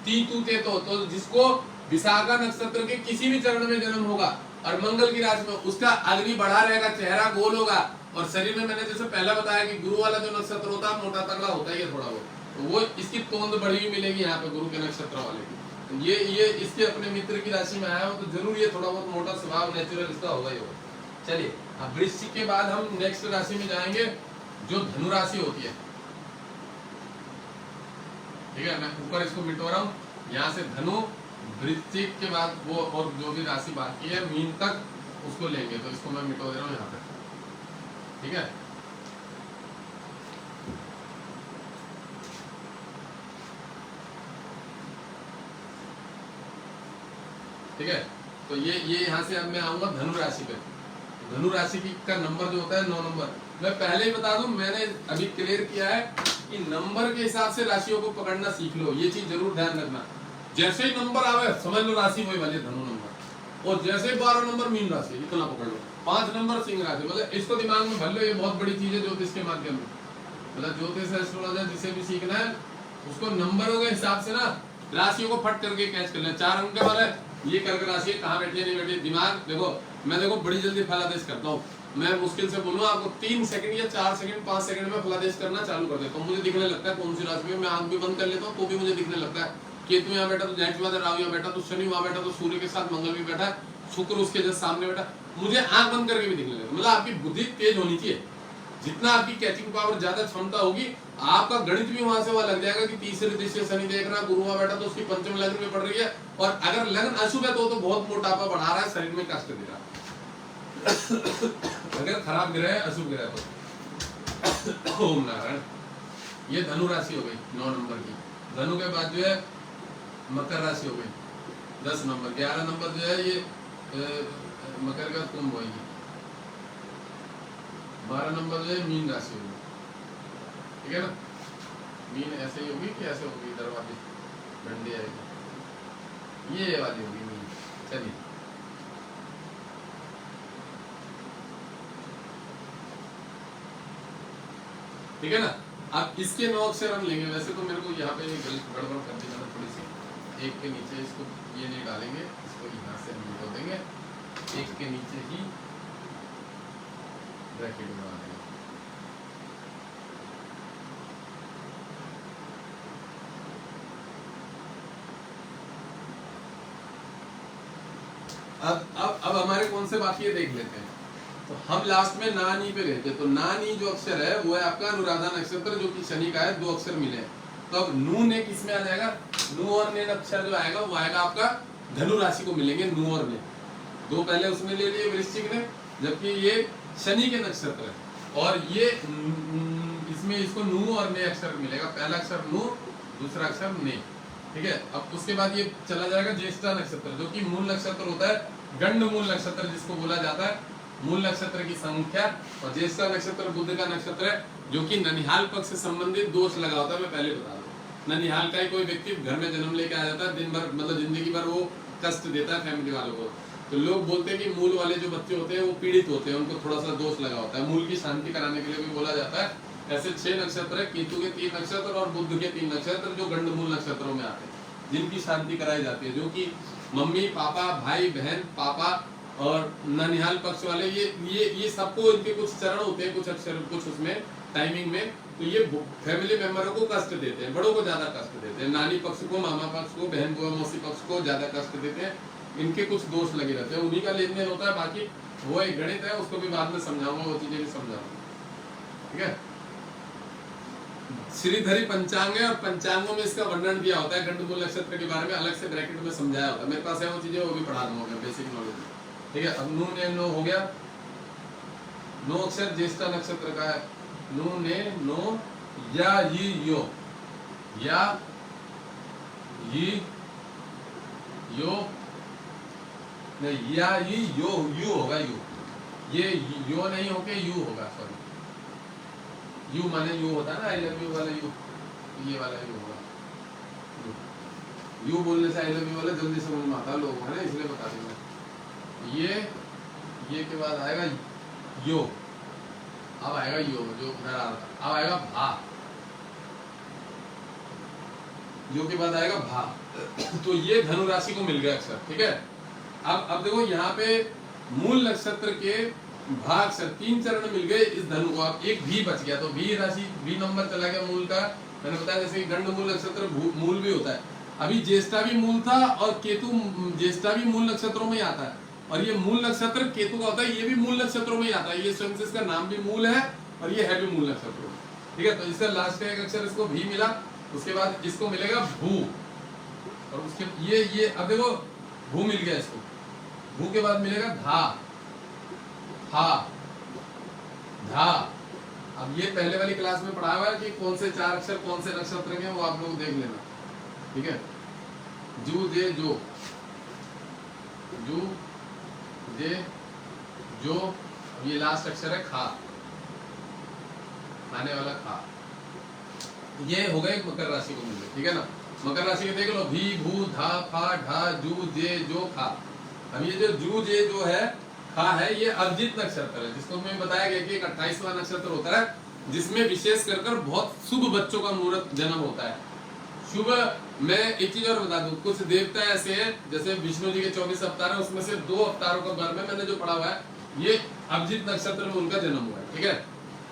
ती तू ते तो जिसको विशाखा नक्षत्र के किसी भी चरण में जन्म होगा और मंगल की राशि में, उसका अग्नि बढ़ा रहेगा, चेहरा गोल होगा, और शरीर में मैंने जैसे पहला बताया कि गुरु वाला जो नक्षत्र होता है मोटा तगड़ा होता है, ये थोड़ा बहुत, तो वो इसकी तोंद बढ़ी हुई मिलेगी यहाँ पे गुरु के नक्षत्र वाले की। ये इसके अपने मित्र की राशि में आया हो तो जरूर ये थोड़ा बहुत मोटा स्वभाव नेचुरल इसका होगा ही होगा। चलिए अब वृश्चिक के बाद हम नेक्स्ट राशि में जाएंगे जो धनु राशि होती है, ठीक है। मैं ऊपर इसको मिटो रहा हूँ, यहाँ से धनु, वृश्चिक के बाद वो और जो भी राशि बाकी है मीन तक उसको लेंगे, तो इसको मैं मिटो दे रहा हूँ यहाँ पे, ठीक है। ठीक है, तो ये यहाँ से अब मैं आऊंगा धनु राशि पे। धनु राशि की का नंबर जो होता है 9 नंबर। मैं पहले ही बता दूं, मैंने अभी क्लियर किया है कि नंबर के हिसाब से राशियों को पकड़ना सीख लो, ये चीज जरूर ध्यान रखना। जैसे ही नंबर आवे समझ लो राशि वही वाली धनु नंबर, और जैसे 12 नंबर मीन राशि, इतना पकड़ लो। 5 नंबर सिंह राशि, मतलब इसको दिमाग में भर लो, ये बहुत बड़ी चीज है ज्योतिष के माध्यम में। मतलब ज्योतिष एस्ट्रोलॉजर जिसे भी सीखना है उसको नंबरों के हिसाब से ना राशियों को फट करके कैच कर लेना। 4 अंक वाला ये करके राशि कहाँ बैठी है नहीं बैठी, दिमाग देखो। मैं देखो बड़ी जल्दी फलादेश करता हूँ, मैं मुश्किल से बोलूँ आपको 3 सेकंड या 4 सेकंड 5 सेकंड में फलादेश करना चालू कर देता हूँ। मुझे दिखने लगता है कौन सी राशि में, मैं आंख भी बंद कर लेता हूँ तो भी मुझे दिखने लगता है केतु यहाँ बैठा तो जाहिर बात है, राहु यहाँ बैठा तो शनि वहाँ बैठा तो सूर्य के साथ मंगल भी बैठा है, शुक्र उसके जस्ट सामने बैठा, मुझे आंख बंद करके भी दिखने लगता। मतलब आपकी बुद्धि तेज होनी चाहिए, जितना आपकी कैचिंग पावर ज्यादा क्षमता होगी, आपका गणित भी वहां से वहां लग जाएगा कि तीसरे दृष्टि शनि देख रहा, गुरु वहां बैठा तो उसकी पंचम लग्न में पड़ रही है, और अगर लग्न अशुभ है तो बहुत मोटापा बढ़ा रहा है, शरीर में कष्ट दे रहा है। अगर खराब ग्रह है, अशुभ ग्रह तो ओम नारायण। ये धनु राशि हो गई 9 नंबर की। धनु के बाद जो है मकर राशि हो गई 10 नंबर। 11 नंबर जो है ये मकर का कुंभ होगी। 12 नंबर जो है मीन राशि होगी, ठीक है ना। मीन ऐसे ही होगी कि ऐसे होगी, इधर वाली डंडी आएगी, ये वाली होगी मीन। चलिए ठीक है ना। अब इसके 9 अक्षर हम लेंगे। वैसे तो मेरे को यहाँ पे गड़बड़ कर दी मैंने थोड़ी सी, एक के नीचे इसको ये नहीं डालेंगे, इसको यहाँ से हम मिटा देंगे, एक के नीचे ही ब्रैकेट बना देंगे। अब हमारे कौन से बाकी है देख लेते हैं। तो हम लास्ट में नानी पे गए थे, तो नानी जो अक्षर है वो है आपका अनुराधा नक्षत्र, जो कि शनि का है। 2 अक्षर मिले। तो अब नू ने किस में आ जाएगा, नू और ने अक्षर जो आएगा वो आएगा आपका धनु राशि को मिलेंगे। नू और ने 2 पहले उसने ले लिए वृश्चिक ने, जबकि ये शनि के नक्षत्र है। और ये इसमें इसको नू और ने अक्षर मिलेगा। पहला अक्षर नू, दूसरा अक्षर ने, ठीक है। अब उसके बाद ये चला जाएगा ज्येष्ठा नक्षत्र, जो कि मूल नक्षत्र होता है, गंड मूल नक्षत्र जिसको बोला जाता है। मूल नक्षत्र की संख्या, और ज्येष्ठा नक्षत्र बुध का नक्षत्र है, जो कि ननिहाल पक्ष से संबंधित दोष लगा होता है। मैं पहले बता दूं, ननिहाल का ही कोई व्यक्ति घर में जन्म लेके आ जाता है, दिन भर मतलब जिंदगी भर वो कष्ट देता है फैमिली वालों को। तो लोग बोलते हैं कि मूल वाले जो बच्चे होते हैं वो पीड़ित होते हैं, उनको थोड़ा सा दोष लगा होता है। मूल की शांति कराने के लिए भी बोला जाता है। ऐसे 6 नक्षत्र है, केतु के 3 नक्षत्र और बुध के 3 नक्षत्र, जो गंड मूल नक्षत्रों में आते हैं, जिनकी शांति कराई जाती है। जो कि मम्मी पापा, भाई बहन, पापा और ननिहाल पक्ष वाले, ये सबको इनके कुछ चरण होते हैं, कुछ अक्षर, कुछ उसमें टाइमिंग में। तो ये फैमिली मेंबरों को कष्ट देते हैं, बड़ों को ज्यादा कष्ट देते हैं। नानी पक्ष को, मामा पक्ष को, बहन को, मौसी पक्ष को ज्यादा कष्ट देते हैं। इनके कुछ दोष लगे रहते हैं, उन्हीं का लेन देन होता है। बाकी वो एक गणित है, उसको भी बाद में समझाऊंगा, वो चीजें भी समझाऊंगा, ठीक है। श्रीधरी पंचांग है, और पंचांगों में इसका वर्णन दिया होता है। गंडमूल नक्षत्र के बारे में अलग से ब्रैकेट में समझाया होता है, मेरे पास है वो चीजें, वो भी पढ़ा दूंगा बेसिक नॉलेज, ठीक है। अब नू ने नो हो गया। 9 अक्षर ज्येष्ठा नक्षत्र का है। नू ने नो, या ये यो, या ये यो नहीं, या ये यो, यू होगा, यू, ये यो नहीं होके यू होगा, सॉरी। यू माने यू होता है ना, आई लव यू वाला यू, ये वाला यू होगा। यू बोलने से आई लव यू वाला जल्दी समझ में आता है लोगों को, है ना, इसलिए बता दूंगा। ये के बाद आएगा यो, अब आएगा यो, जो उधर आ रहा था। अब आएगा भा, यो के बाद आएगा भा। तो ये धनु राशि को मिल गया अक्षर, ठीक है। अब देखो यहाँ पे मूल नक्षत्र के भा अक्षर 3 चरण मिल गए इस धनु को। अब एक भी बच गया, तो भी राशि, भी नंबर चला गया मूल का। मैंने बताया जैसे गंड मूल नक्षत्र मूल भी होता है। अभी ज्येष्ठा भी मूल था, और केतु ज्येष्ठा भी मूल नक्षत्रों में आता है, और ये मूल नक्षत्र केतु का होता है, ये भी मूल नक्षत्रों में ही आता है। ये स्वयं से इसका नाम भी मूल है, और ये है भी मूल नक्षत्र, ठीक है। तो इसका लास्ट का एक अक्षर इसको भी मिला। उसके बाद इसको मिलेगा भू, और उसके ये अब देखो भू मिल गया इसको। भू के बाद मिलेगा धा, हा, धा। अब ये पहले वाली क्लास में पढ़ा हुआ है कि कौन से 4 अक्षर कौन से नक्षत्र के, वो आप लोग देख लेना, ठीक है। जू जे जो, जू जे जो, ये लास्ट अक्षर है खा, खाने वाला खा। ये हो गए मकर राशि को मिल गए, ठीक है ना। मकर राशि के देख लो, भी, भू, धा, फा, ढा, जू, जे, जो, खा। अब ये जो जू, जे, जो है, खा है, ये अभिजीत नक्षत्र है, जिसको मैं बताया गया कि एक 28वां नक्षत्र होता है, जिसमें विशेष कर बहुत शुभ बच्चों का मुहूर्त जन्म होता है। शुभ, मैं एक चीज और बता दूं, कुछ देवता ऐसे हैं, जैसे विष्णु जी के 24 अवतार है, उसमें से 2 अवतारों का बारे में मैंने जो पढ़ा हुआ है, ये अभिजीत नक्षत्र में उनका जन्म हुआ है, ठीक है।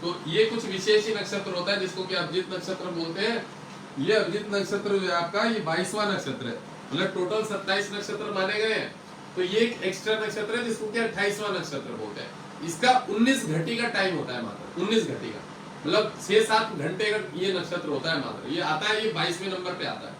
तो ये कुछ विशेष ही नक्षत्र होता है, जिसको कि अभिजीत नक्षत्र बोलते हैं। ये अभिजीत नक्षत्र जो है आपका, ये 22वां नक्षत्र है, मतलब टोटल 27 नक्षत्र माने गए हैं। तो ये एक एक्स्ट्रा नक्षत्र है, जिसको कि 28वां नक्षत्र बोलते हैं। इसका 19 घंटे का टाइम होता है, मात्र 19 घंटे का, मतलब 6-7 घंटे का ये नक्षत्र होता है मात्र। ये आता है, ये 22वें नंबर पे आता है।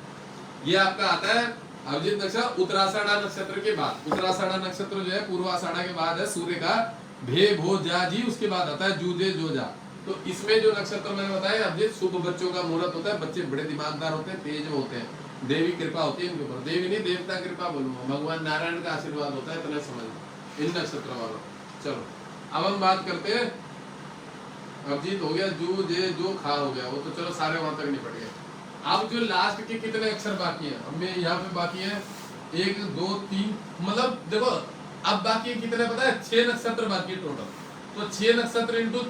ये आपका आता है अभिजीत नक्षत्र उत्तराषाढ़ा नक्षत्र के बाद। उत्तराषाढ़ा नक्षत्र जो है पूर्वाषाढ़ा के बाद है, सूर्य का भे भो जा जी, उसके बाद आता है जूजे जो जा। तो इसमें जो नक्षत्र मैंने बताया अभिजीत, शुभ बच्चों का मुहूर्त होता है। बच्चे बड़े दिमागदार होते हैं, तेज होते हैं, देवी कृपा होती है इनके ऊपर, देवी नहीं देवता कृपा बोलूंगा, भगवान नारायण का आशीर्वाद होता है, इतना समझ लो इन नक्षत्र वालों। चलो अब हम बात करते हैं, अभिजीत हो गया, जू जे जो खा हो गया, वो तो चलो सारे वहां तक निपट गए। अब जो लास्ट के कितने अक्षर बाकी हैं, अब मैं यहाँ पे बाकी है 1 2 3, मतलब देखो अब बाकी कितने पता है, 6 नक्षत्र बाकी है टोटल। तो 6 नक्षत्र इंटू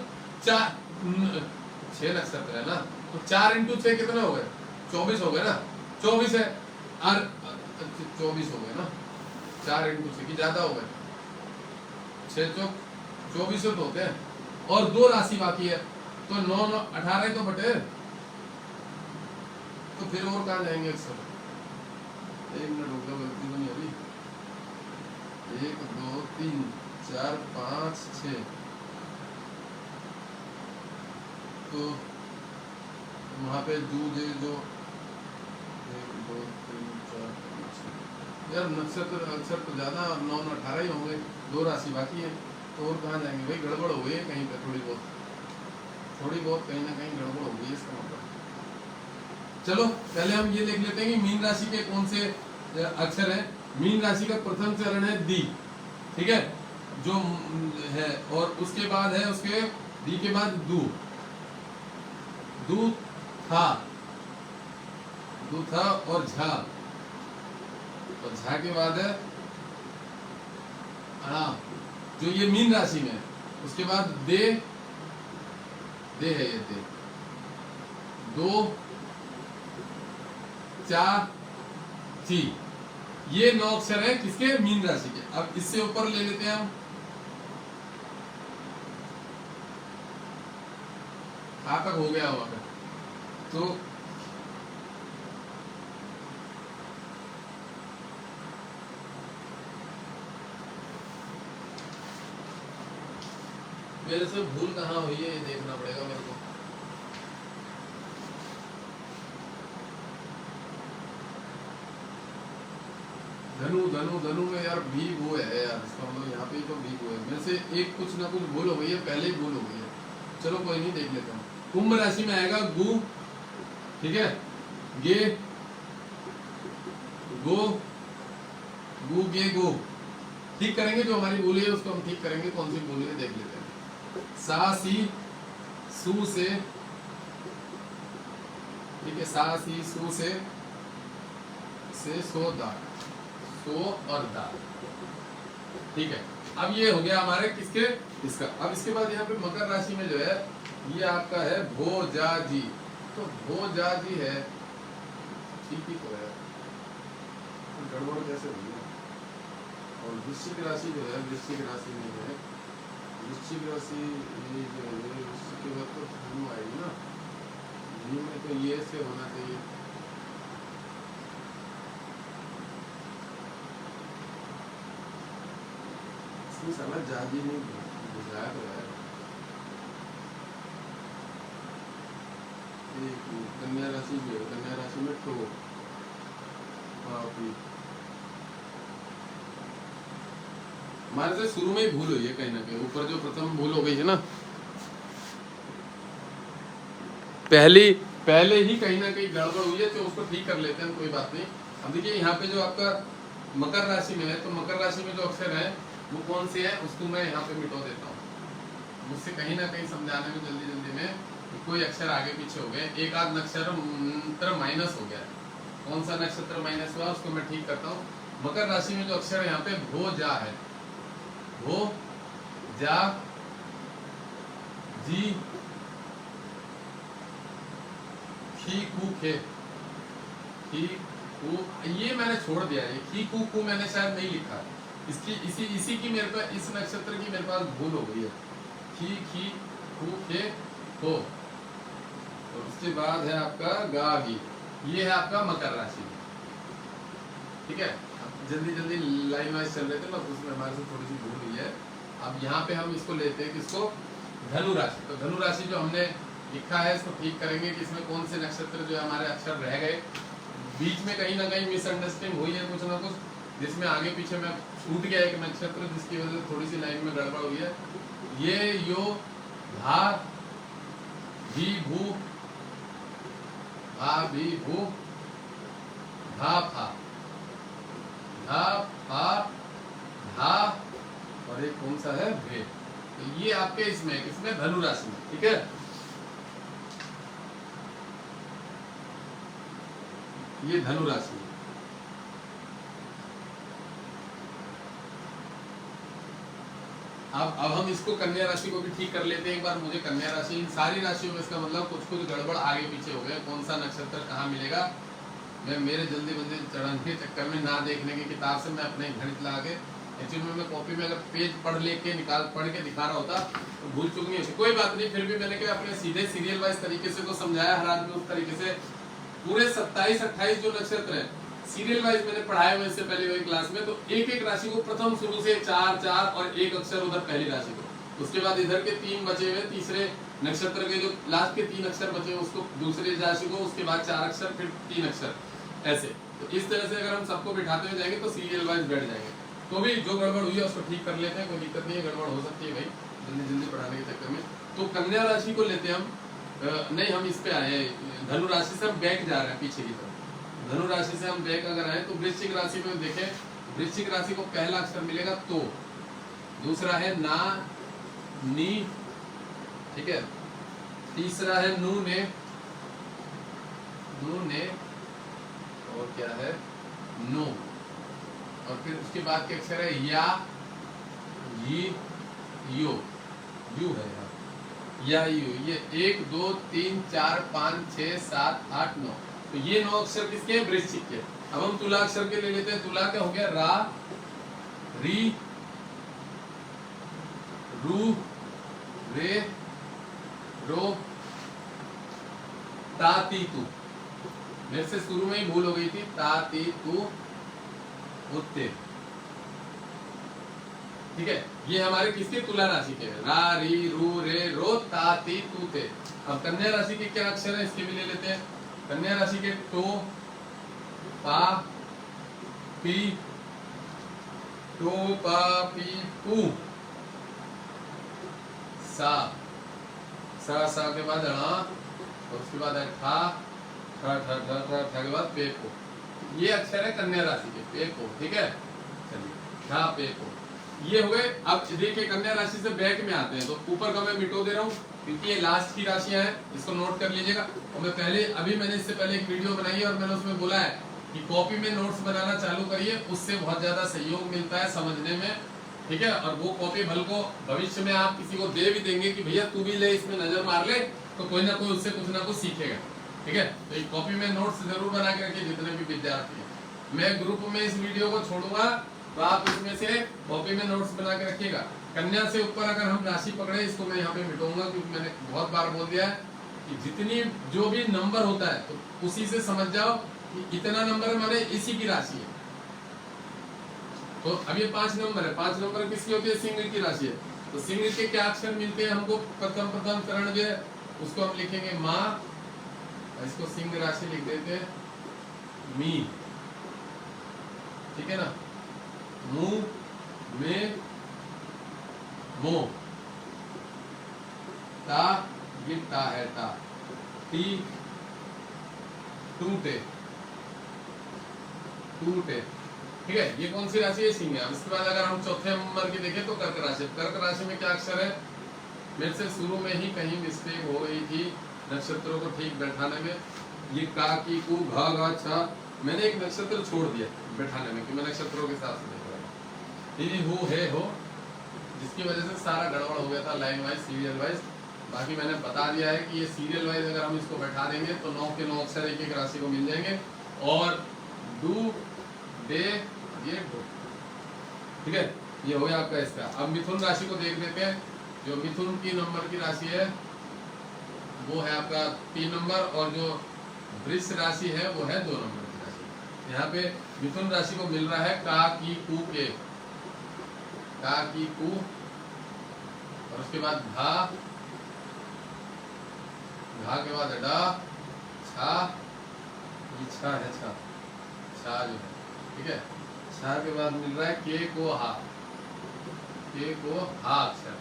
4, 6 नक्षत्र है ना, तो 4 इंटू 6 कितने हो गए, 24 हो गए ना, 24 है और 24 हो गए ना, 4 इंटू 6 की ज्यादा हो गए, 6 चौक 24 तो होते हैं, और 2 राशि बाकी है, तो 9 9 18 तो बटे, तो फिर और कहाँ जाएंगे अक्सर, 1 मिनट रुक जाओ, गलती तो नहीं होगी, 1 2 3 4 5 6, तो वहाँ पे जो 1 2 3 4 5 6, यार नक्षत्र अक्षर तो ज्यादा 9 9 18 ही होंगे, 2 राशि बाकी है, तो और कहाँ जाएंगे भाई, गड़बड़ हो गई है कहीं पे, थोड़ी बहुत कहीं ना कहीं गड़बड़ हो गई है इसका मतलब। चलो पहले हम ये देख लेते हैं कि मीन राशि के कौन से अक्षर हैं। मीन राशि का प्रथम चरण है दी, ठीक है, जो है, और उसके बाद है, उसके दी के बाद दू, दू था और झा, और झा के बाद है जो ये मीन राशि में है, उसके बाद दे है, ये दे, 2 4 थी, ये 9 अक्षर है किसके, मीन राशि के। अब इससे ऊपर ले लेते हैं हम, आ तक हो गया होगा, तो मेरे से भूल कहाँ हुई है ये देखना पड़ेगा मेरे को। धनु में यार भी वो है यार, इसका मतलब यहाँ पे तो भी वो है, मेरे से एक कुछ ना कुछ भूल हो गई है, पहले ही भूल हो गई है, चलो कोई नहीं, देख लेता हूँ। कुंभ राशि में आएगा गु, ठीक है, गे गो, गु गे गो, ठीक करेंगे, जो हमारी भूल है उसको हम ठीक करेंगे, कौन सी भूल है देख लेते हैं। सा सी सू से, ठीक है, सा सी सू से सो दा, सो और दा, ठीक है। अब ये हो गया हमारे किसके, इसका। अब इसके बाद यहाँ पे मकर राशि में जो है ये आपका है भोजाजी, तो भोजाजी है, ठीक ही तो है, गड़बड़ कैसे होगी। और वृश्चिक राशि जो है, वृश्चिक राशि में जो है, वृश्चिक राशि ये जो है, इसके बाद तो धनु आएगी ना, धनु में तो ये से होना चाहिए, साला जाजी नहीं बुझाया तो है। कन्या राशि भी है, कन्या राशि में टो, हमारे से शुरू में ही भूल हुई है कहीं ना कहीं, ऊपर जो प्रथम भूल हो गई है ना, पहले ही कहीं ना कहीं गड़बड़ हुई है, तो उसको ठीक कर लेते हैं, कोई बात नहीं। अब देखिए यहाँ पे जो आपका मकर राशि में है, तो मकर राशि में जो अक्षर है वो कौन से है, उसको मैं यहाँ पे मिटा देता हूँ, मुझसे कहीं ना कहीं समझाने में जल्दी में कोई अक्षर आगे पीछे हो गए, एक आध नक्षत्र माइनस हो गया, कौन सा नक्षत्र माइनस हुआ उसको मैं ठीक करता हूँ। मकर राशि में जो अक्षर है यहाँ पे भो जा है, भो जा जी खी कू खे, खी कू, ये मैंने छोड़ दिया है, खी कू मैंने शायद नहीं लिखा, इसकी इसी की मेरे पास, इस नक्षत्र की मेरे पास भूल हो गई है, खी कू खे हो, और उसके बाद है आपका गागी, ये है आपका मकर राशि, ठीक है। जल्दी लाइन वाइज चल रहे थे ना, उसमें हमारे से थोड़ी सी भूल हुई है। अब यहाँ पे हम इसको लेते हैं किसको, धनु राशि। तो धनु राशि जो हमने लिखा है इसको ठीक करेंगे कि इसमें कौन से नक्षत्र जो है हमारे अक्षर रह गए, बीच में कहीं ना कहीं मिसअंडरस्टैंडिंग हुई है कुछ ना कुछ, जिसमें आगे पीछे में छूट गया एक नक्षत्र, जिसकी वजह से थोड़ी सी लाइन में गड़बड़ हुई है। ये यो धा भी भू, भा भी भू, धा फा, धा फा धा, और एक कौन सा है भे। तो ये आपके इसमें धनु राशि में, ठीक है। ये धनु राशि है। अब हम इसको कन्या राशि को भी ठीक कर लेते हैं एक बार। मुझे कन्या राशि, इन सारी राशियों में इसका मतलब कुछ गड़बड़ आगे पीछे हो गए, कौन सा नक्षत्र कहाँ मिलेगा, मैं मेरे जल्दी बल्दी चढ़ने के चक्कर में ना देखने की किताब से मैं अपने गणित लगा के, एक्चुअली में मैं कॉपी में अगर पेज पढ़ के दिखा रहा होता तो भूल चूक नहीं होती। कोई बात नहीं, फिर भी मैंने क्या अपने सीधे सीरियल वाइज तरीके से तो समझाया हर आदमी उस तरीके से। पूरे 27-28 जो नक्षत्र है सीरियल वाइज मैंने पढ़ाया हुआ इससे पहले वही क्लास में। तो एक एक राशि को प्रथम शुरू से 4-4 और एक अक्षर उधर पहली राशि को, उसके बाद इधर के 3 बचे हुए तीसरे नक्षत्र के जो लास्ट के 3 अक्षर बचे हुए उसको दूसरी राशि को, उसके बाद 4 अक्षर फिर 3 अक्षर, ऐसे। तो इस तरह से अगर हम सबको बिठाते हुए जाएंगे तो सीरियल वाइज बैठ जाएंगे। तो भी जो गड़बड़ हुई है उसको ठीक कर लेते हैं, कोई दिक्कत नहीं है, गड़बड़ हो सकती है भाई जल्दी जल्दी पढ़ाने के चक्कर में। तो कन्या राशि को लेते हैं हम, नहीं हम इस पे आए, धनु राशि से हम बैक जा रहे हैं पीछे की तरफ। धनु राशि से हम बैक अगर आए तो वृश्चिक राशि में देखें, वृश्चिक राशि को पहला अक्षर मिलेगा तो, दूसरा है ना नी, ठीक है, तीसरा है नू ने, और क्या है नो, और फिर उसके बाद के अक्षर है या, ये, यो, यू है यहाँ, या यू। ये 1 2 3 4 5 6 7 8 9, तो ये 9 अक्षर किसके हैं, वृश्चिक के। अब हम तुला अक्षर के ले लेते हैं। तुला क्या हो गया, रा, री, रू, रे, रो, ता, ती, तू। मेरे से शुरू में ही भूल हो गई थी, ता, ती, तू, उत्ते, ठीक है। ये हमारे किसके, तुला राशि के हैं, रा, री, रू, रे, रो, ता, ती, तू, ते। अब कन्या राशि के क्या अक्षर है इसके भी ले लेते हैं। कन्या राशि के तो, पा, पी, तो, पा, पी, पू, सा, सा के बाद रा, और उसके बाद है ठा, ठा के बाद पे को। ये अक्षर है कन्या राशि के, पे को, ठीक है। चलिए ठा, पे को, ये हो गए। अब देखिए कन्या राशि से बैक में आते हैं, तो ऊपर का मैं मिटो दे रहा हूँ क्योंकि ये लास्ट की राशियां हैं, इसको नोट कर लीजिएगा। और मैं मैंने इससे पहले एक वीडियो बनाई है और मैंने उसमें बोला है कि कॉपी में नोट्स बनाना चालू करिए, उससे बहुत ज्यादा सहयोग मिलता है समझने में, ठीक है। और वो कॉपी भल को भविष्य में आप किसी को दे भी देंगे कि भैया तू भी ले, इसमें नजर मार ले, तो कोई ना कोई उससे कुछ ना कुछ सीखेगा, ठीक है। तो एक कॉपी में नोट्स जरूर बना के रखिए जितने भी विद्यार्थी हैं। मैं ग्रुप में इस वीडियो को छोड़ूंगा तो आप इसमें से कॉपी में नोट्स बना के रखिएगा। कन्या से ऊपर अगर हम राशि पकड़े, इसको मैं यहाँ पे मिटाऊंगा क्योंकि मैंने बहुत बार बोल दिया है कि जितनी जो भी नंबर होता है तो उसी से समझ जाओ कि इतना नंबर माने इसी की राशि है। तो अब ये 5 नंबर है, 5 नंबर किसकी होती है, सिंह की राशि है। तो सिंह के क्या अक्षर मिलते हैं हमको, प्रथम चरण जो है उसको हम लिखेंगे माँ, इसको सिंह राशि लिख देते हैं मी, ठीक है ना, मु, में, मो, ता, ये ता है ता, टी, टूटे, ठीक है। ये कौन सी राशि है, सिंह है। इसके बाद अगर हम चौथे नंबर की देखें तो कर्क राशि। कर्क राशि में क्या अक्षर है, मेरे से शुरू में ही कहीं मिस्टेक हो गई थी नक्षत्रों को ठीक बैठाने में। ये का, की, कु, घ, घ, छ, मैंने एक नक्षत्र छोड़ दिया बैठाने में कि मैं नक्षत्रों के साथ देख रहा हूँ, ही, हु, हे, हो, जिसकी वजह से सारा गड़बड़ हो गया था लाइन वाइज, सीरियल वाइज। बाकी मैंने बता दिया है कि ये सीरियल वाइज अगर हम इसको बैठा देंगे तो 9 के 9 अक्षर एक एक राशि को मिल जाएंगे। और डू, डे, ये डो, ठीक है। ये हो गया आपका इसका। अब मिथुन राशि को देख लेते हैं। जो मिथुन की नंबर की राशि है वो है आपका 3 नंबर, और जो वृष राशि है वो है 2 नंबर की राशि। यहाँ पे मिथुन राशि को मिल रहा है का, की, कु, के, का, की, कु, और उसके बाद घा, घा के बाद डा, छा, ये छा है, छा जो है, ठीक है। छा के बाद मिल रहा है के को हा, के को हा अक्षर,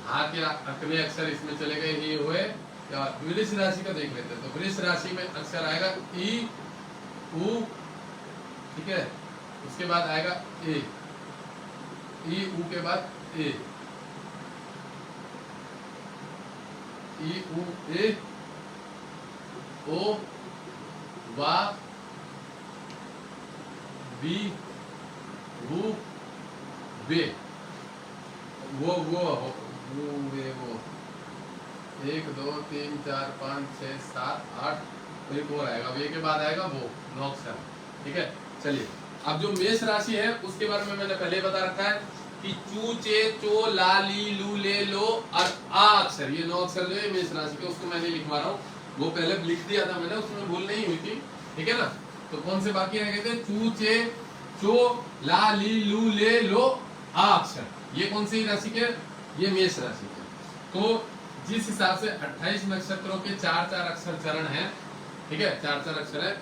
हा के अगले अक्षर इसमें चले गए, ये हुए। वृष राशि का देख लेते हैं। तो वृष राशि में अक्षर आएगा ई, उ, ठीक है। उसके बाद आएगा ए, ई ऊ के बाद ए, ई ऊ ए, ओ वा बी वो वे, वो वे वो 1 2 3 4 5 6 7 8 एक और आएगा, वे के बाद आएगा वो 9 अक्षर। ठीक है, चलिए अब जो मेष राशि है उसके बारे में मैंने पहले बता रखा है कि चू चे चो ला ली लू ले लो और आ अक्षर, ये 9 अक्षर जो है मेष राशि के, उसको मैंने लिखवा रहा हूँ। वो पहले लिख दिया था मैंने, उसमें भूल नहीं हुई थी। ठीक है ना, तो कौन से बाकी रह गए थे? चू चे चो ला ली लू ले लो आ अक्षर, ये कौन सी राशि के? ये मेष राशि के। तो जिस हिसाब से 28 नक्षत्रों के 4-4 अक्षर चरण है, ठीक है, 4-4 अक्षर है,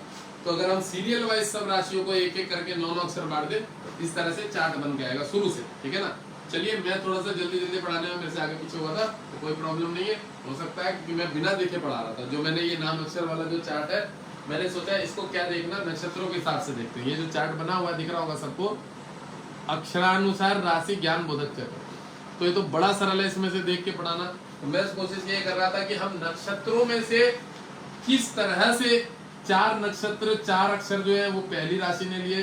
तो अगर हम सीरियल वाइज सब राशियों को एक एक करके 9-9 अक्षर बांट दे, इस तरह से चार्ट बन के आएगा शुरू से। ठीक है ना, चलिए मैं थोड़ा सा जल्दी पढ़ाने में मेरे से आगे पीछे हुआ था, तो कोई प्रॉब्लम नहीं है, हो सकता है कि मैं बिना देखे पढ़ा रहा था। जो मैंने ये नाम अक्षर वाला जो चार्ट है, मैंने सोचा इसको क्या देखना, नक्षत्रों के हिसाब से देखते हैं। ये जो चार्ट बना हुआ दिख रहा होगा सबको, अक्षरानुसार राशि ज्ञान बोधक चक्र, तो ये तो बड़ा सरल है इसमें से देख के पढ़ाना। तो मैं कोशिश ये कर रहा था कि हम नक्षत्रों में से किस तरह से 4 नक्षत्र 4 अक्षर जो है वो पहली राशि ने लिए,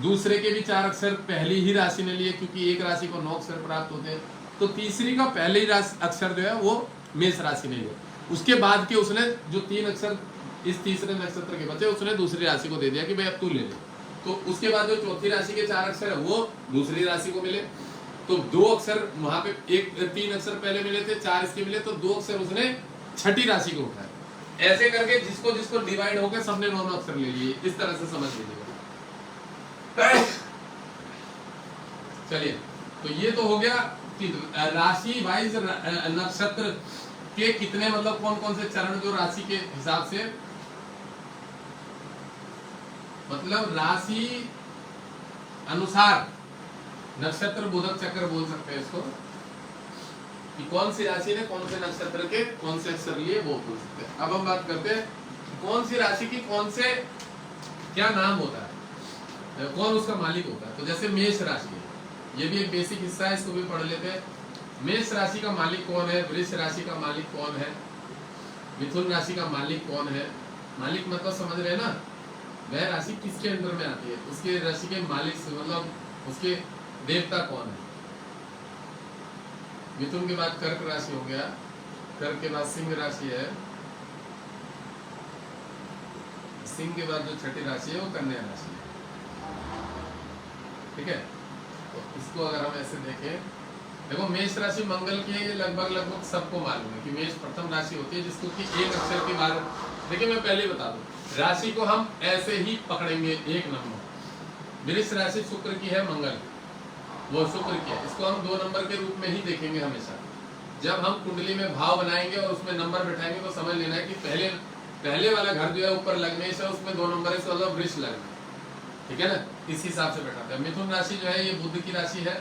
दूसरे के भी 4 अक्षर पहली ही राशि ने लिए, क्योंकि एक राशि को 9 अक्षर प्राप्त होते हैं, तो तीसरी का पहले ही अक्षर जो है वो मेष राशि ने लिया। उसके बाद के उसने जो 3 अक्षर इस तीसरे नक्षत्र के बचे, उसने दूसरी राशि को दे दिया कि भाई अब तू ले ले। तो उसके बाद जो चौथी राशि के 4 अक्षर है वो दूसरी राशि को मिले, तो 2 अक्षर वहां पे 3 अक्षर पहले मिले थे, 4 इसके मिले, तो 2 अक्षर उसने छठी राशि को उठाया। ऐसे करके जिसको जिसको डिवाइड होकर सबने 9 अक्षर ले लिए, इस तरह से समझ लीजिएगा। चलिए, तो ये तो हो गया कि राशि वाइज नक्षत्र के कितने, मतलब कौन कौन से चरण जो राशि के हिसाब से, मतलब राशि अनुसार नक्षत्र बोधक चक्र बोल सकते हैं इसको, कि कौन सी राशि ने कौन से नक्षत्र के कौन से अक्षर लिए, वो बोल सकते हैं। अब हम बात करते हैं कौन सी राशि की कौन से क्या नाम होता है, कौन उसका मालिक होता है। तो जैसे मेष राशि है, ये भी एक बेसिक हिस्सा है, इसको भी पढ़ लेते हैं। मेष राशि का मालिक कौन है, वृष राशि का मालिक कौन है, मिथुन राशि का मालिक कौन है। मालिक मतलब समझ रहे हैं ना, वह राशि किसके अंदर में आती है, उसके राशि के मालिक से, मतलब उसके देवता कौन है। मिथुन के बाद कर्क राशि हो गया, कर्क के बाद सिंह राशि है, सिंह के बाद जो छठी राशि है वो कन्या राशि है। ठीक है, तो इसको अगर हम ऐसे देखें, देखो मेष राशि मंगल की है, ये लगभग सबको मालूम है कि मेष प्रथम राशि होती है, जिसको कि एक अक्षर के बाद, देखिए मैं पहले बता दूं, राशि को हम ऐसे ही पकड़ेंगे 1 नंबर। वृष राशि शुक्र की है, मंगल वो शुक्र की है, इसको हम 2 नंबर के रूप में ही देखेंगे हमेशा। जब हम कुंडली में भाव बनाएंगे और उसमें नंबर बैठाएंगे तो समझ लेना है कि पहले वाला घर जो है ऊपर लगने से उसमें 2 नंबर है, मतलब वृष लगना। ठीक है ना, इस हिसाब से बैठाते हैं। मिथुन राशि जो है ये बुध की राशि है,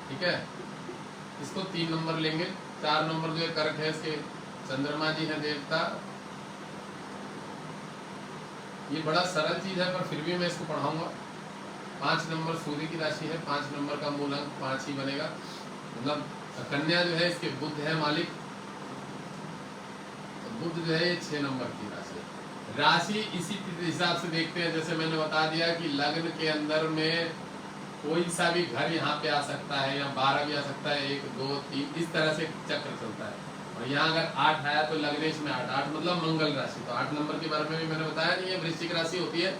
ठीक है, इसको 3 नंबर लेंगे। 4 नंबर जो है कर्क है, इसके चंद्रमा जी है देवता। ये बड़ा सरल चीज है पर फिर भी मैं इसको पढ़ाऊंगा। 5 नंबर सूर्य की राशि है, 5 नंबर का मूल अंक 5 ही बनेगा, मतलब कन्या जो है इसके बुध है मालिक, तो बुध जो है ये 6 नंबर की राशि है। राशि इसी हिसाब से देखते हैं, जैसे मैंने बता दिया कि लग्न के अंदर में कोई सा भी घर यहाँ पे आ सकता है, या 12 भी आ सकता है, 1 2 3 इस तरह से चक्र चलता है। और यहाँ अगर 8 आया तो लग्नेश में 8 मतलब मंगल राशि। तो 8 नंबर के बारे में भी मैंने बताया कि ये वृश्चिक राशि होती है,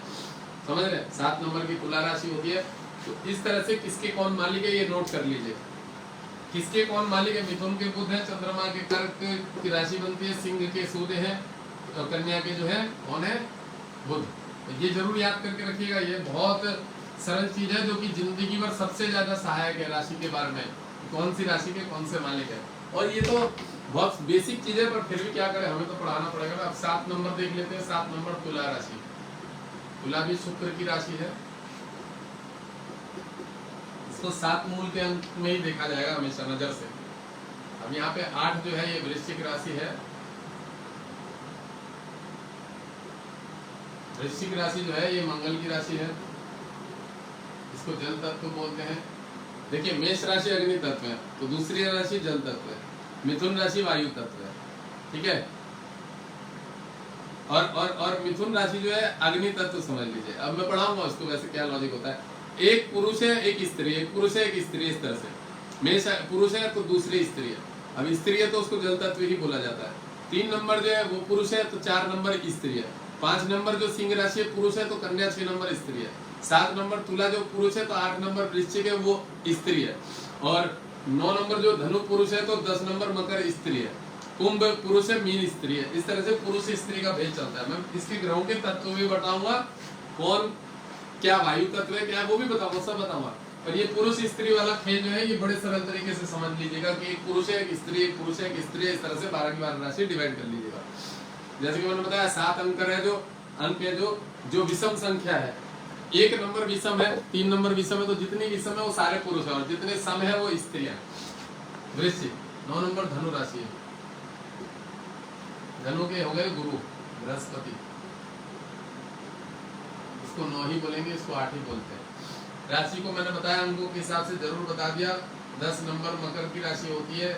समझ रहे। 7 नंबर की तुला राशि होती है। तो इस तरह से किसके कौन मालिक है ये नोट कर लीजिए, किसके कौन मालिक है। मिथुन के बुध है, चंद्रमा के कर्क की राशि बनती है, सिंह के सूर्य है, और कन्या के जो है कौन है, बुध। तो ये जरूर याद करके रखिएगा, ये बहुत सरल चीज है जो कि जिंदगी भर सबसे ज्यादा सहायक है राशि के बारे में, कौन सी राशि के कौन से मालिक है। और ये तो बहुत बेसिक चीज है पर फिर भी क्या करें, हमें तो पढ़ाना पड़ेगा ना। अब 7 नंबर देख लेते हैं। 7 नंबर तुला राशि, तुला भी शुक्र की राशि है, इसको 7 मूल के अंक में ही देखा जाएगा हमेशा नजर से। अब यहाँ पे 8 जो है ये वृश्चिक राशि है, वृश्चिक राशि जो है ये मंगल की राशि है, इसको जल तत्व बोलते हैं। देखिए मेष राशि अग्नि तत्व है, तो दूसरी राशि जल तत्व है, मिथुन राशि वायु तत्व है, ठीक है। और मिथुन राशि जो है अग्नि तत्व समझ लीजिए। अब मैं पढ़ाऊंगा उसको वैसे क्या लॉजिक होता है। एक पुरुष है एक स्त्री, एक पुरुष है एक स्त्री, इस तरह से मेष पुरुष है तो दूसरी स्त्री है, अब स्त्री है तो उसको जल तत्व ही बोला जाता है। 3 नंबर जो है वो पुरुष है तो 4 नंबर स्त्री है। 5 नंबर जो सिंह राशि है पुरुष है तो कन्या 6 नंबर स्त्री है। 7 नंबर तुला जो पुरुष है तो 8 नंबर वृश्चिक है वो स्त्री है। और 9 नंबर जो धनु पुरुष है तो 10 नंबर मकर स्त्री है। कुंभ पुरुष है, मीन स्त्री है। इस तरह से पुरुष स्त्री का भेद चलता है। मैं इसके ग्रहों के तत्व भी बताऊंगा, कौन क्या वायु तत्व है क्या है वो भी बताऊंगा, सब बताऊंगा। पर ये पुरुष स्त्री वाला खेल जो है ये बड़े सरल तरीके से समझ लीजिएगा कि एक पुरुष है एक स्त्री, एक पुरुष है एक स्त्री, इस तरह से 12 की 12 राशि डिवाइड कर लीजिएगा। जैसे कि मैंने बताया 7 अंक है, जो अंक है जो विषम संख्या है, 1 नंबर विषम है, 3 नंबर विषम है, तो जितनी विषम है वो सारे पुरुष है और जितने सम है वो स्त्रियां। वृश्चिक 9 नंबर धनु राशि है, धनु के हो गए गुरु बृहस्पति, इसको 9 ही बोलेंगे, इसको 8 ही बोलते हैं। राशि को मैंने बताया अंकों के हिसाब से जरूर बता दिया। 10 नंबर मकर की राशि होती है,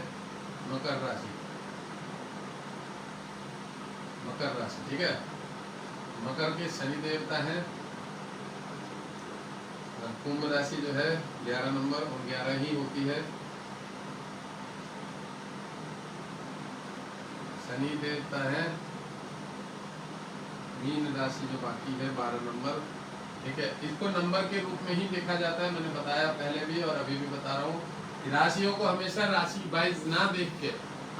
मकर राशि, मकर राशि, ठीक है। मकर के शनि देवता है। कुंभ राशि जो है 11 नंबर और 11 ही होती है। शनि देवता है। मीन राशि जो बाकी है 12 नंबर, ठीक है। इसको नंबर के रूप में ही देखा जाता है, मैंने बताया पहले भी और अभी भी बता रहा हूँ। राशियों को हमेशा राशि वाइज ना देख के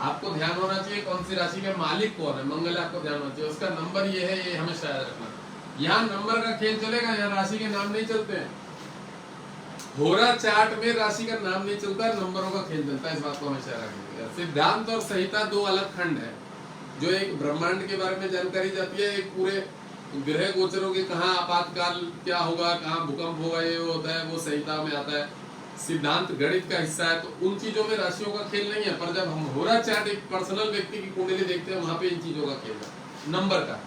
आपको ध्यान होना चाहिए कौन सी राशि का मालिक कौन है, मंगल आपको ध्यान होना चाहिए, उसका नंबर ये है, ये हमेशा याद रखना। यहाँ नंबर का खेल चलेगा, यहाँ राशि के नाम नहीं चलते हैं। होरा चार्ट में राशि का नाम नहीं चलता है, नंबरों का खेल चलता है, इस बात को हमेशा रखिएगा। सिद्धांत और संहिता 2 अलग खंड है। जो एक ब्रह्मांड के बारे में जानकारी जाती है, एक पूरे ग्रह गोचरों के कहाँ आपातकाल क्या होगा, कहाँ भूकंप होगा, ये होता है, वो संहिता में आता है। सिद्धांत गणित का हिस्सा है, तो उन चीजों में राशियों का खेल नहीं है। पर जब हम होरा चार्ट एक पर्सनल व्यक्ति की कुंडली देखते हैं, वहां पे इन चीजों का खेल है, नंबर का।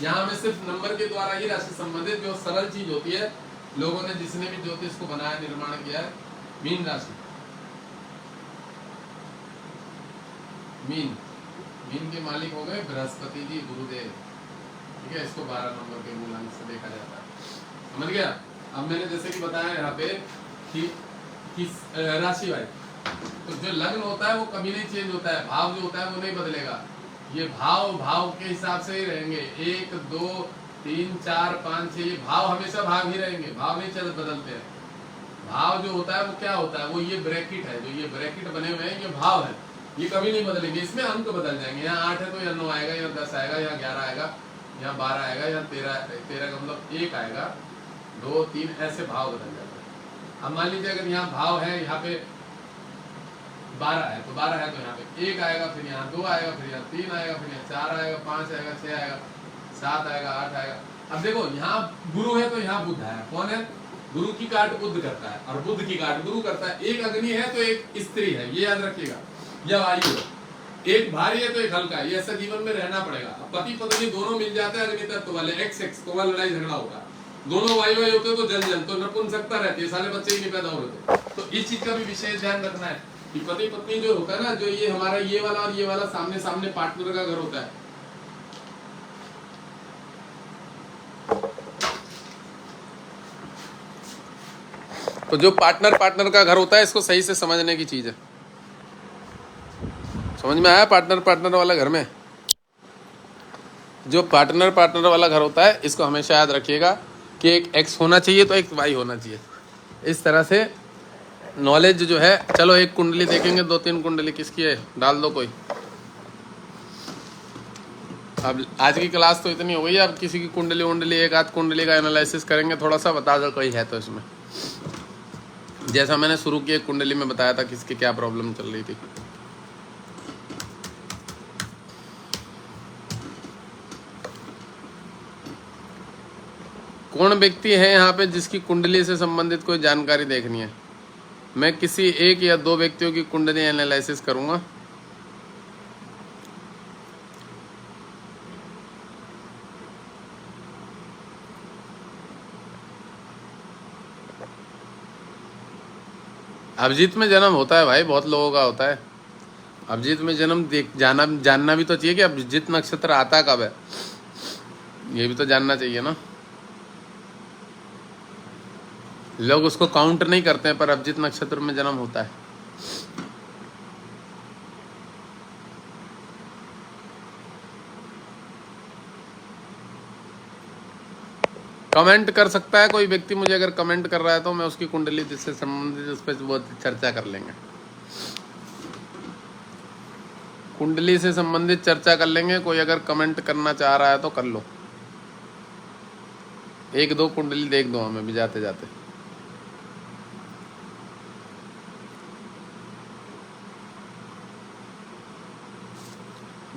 यहाँ हमें सिर्फ नंबर के द्वारा ही राशि संबंधित जो सरल चीज होती है, लोगों ने जिसने भी ज्योतिष को बनाया, निर्माण किया है। मीन राशि, मीन के मालिक हो गए बृहस्पति जी, गुरुदेव, ठीक है। इसको 12 नंबर के मूल अंक से देखा जाता है, समझ गया। अब मैंने जैसे कि बताया यहाँ पे कि राशि वाइज, तो जो लग्न होता है वो कभी नहीं चेंज होता है, भाव जो होता है वो नहीं बदलेगा। ये भाव के हिसाब से ही रहेंगे, 1 2 3 4 5 6, ये भाव हमेशा भाव ही रहेंगे, भाव नहीं चल बदलते हैं। भाव जो होता है वो क्या होता है, वो ये ब्रैकेट है, जो ये ब्रैकेट बने हुए हैं ये भाव है, ये कभी नहीं बदलेंगे। इसमें अंक बदल जाएंगे, यहाँ 8 है तो यहाँ 9 आएगा, यहाँ 10 आएगा, यहाँ 11 आएगा, यहाँ 12 आएगा, यहाँ 13 का मतलब 1 आएगा, 2 3, ऐसे भाव बदल जाते हैं। अब मान लीजिए अगर यहाँ भाव है, यहाँ पे 12 है तो 12 है तो यहाँ पे 1 आएगा, फिर यहाँ 2 आएगा, फिर यहाँ 3 आएगा, फिर यहाँ 4 आएगा, 5 आएगा, 6 आएगा, 7 आएगा, 8 आएगा। अब देखो यहाँ गुरु है तो यहाँ बुध है, कौन है, गुरु की काट बुध करता है और बुध की काट गुरु करता है। एक अग्नि है तो एक स्त्री है, ये याद रखिएगा, या वायु है। एक भारी है तो एक हल्का है, ये ऐसा जीवन में रहना पड़ेगा। पति पत्नी दोनों मिल जाते हैं अग्नि तत्व वाले, एक्स तो वहाँ लड़ाई झगड़ा होगा। दोनों वायु होते तो जल तो नपुंसकता रहती है, सारे बच्चे ही नहीं पैदा होते। तो इस चीज का भी विशेष ध्यान रखना है कि पति पत्नी जो होता है ना, जो ये हमारा ये वाला और ये वाला सामने सामने पार्टनर का घर होता है। तो जो पार्टनर का घर होता है, इसको सही से समझने की चीज है। समझ में आया? पार्टनर वाला घर में जो पार्टनर वाला घर होता है, इसको हमेशा याद रखिएगा कि एक एक्स होना चाहिए तो एक वाई होना चाहिए। इस तरह से नॉलेज जो है, चलो एक कुंडली देखेंगे, 2-3 कुंडली किसकी है डाल दो कोई। अब आज की क्लास तो इतनी हो गई है, अब किसी की कुंडली एक आध कुंडली का एनालिसिस करेंगे, थोड़ा सा बता दो कोई है तो इसमें। जैसा मैंने शुरू की कुंडली में बताया था किसकी क्या प्रॉब्लम चल रही थी। कौन व्यक्ति है यहाँ पे जिसकी कुंडली से संबंधित कोई जानकारी देखनी है? मैं किसी 1 या 2 व्यक्तियों की कुंडली एनालिसिस करूंगा। अभिजीत में जन्म होता है भाई, बहुत लोगों का होता है। अभिजीत में जन्म देख जानना भी तो चाहिए कि अभिजीत नक्षत्र आता कब है, ये भी तो जानना चाहिए ना। लोग उसको काउंट नहीं करते हैं, पर अभिजीत नक्षत्र में जन्म होता है। कमेंट कर सकता है कोई व्यक्ति मुझे, अगर कमेंट कर रहा है तो मैं उसकी कुंडली से संबंधित उस पर बहुत चर्चा कर लेंगे, कुंडली से संबंधित चर्चा कर लेंगे। कोई अगर कमेंट करना चाह रहा है तो कर लो, एक दो कुंडली देख दो हमें भी जाते जाते।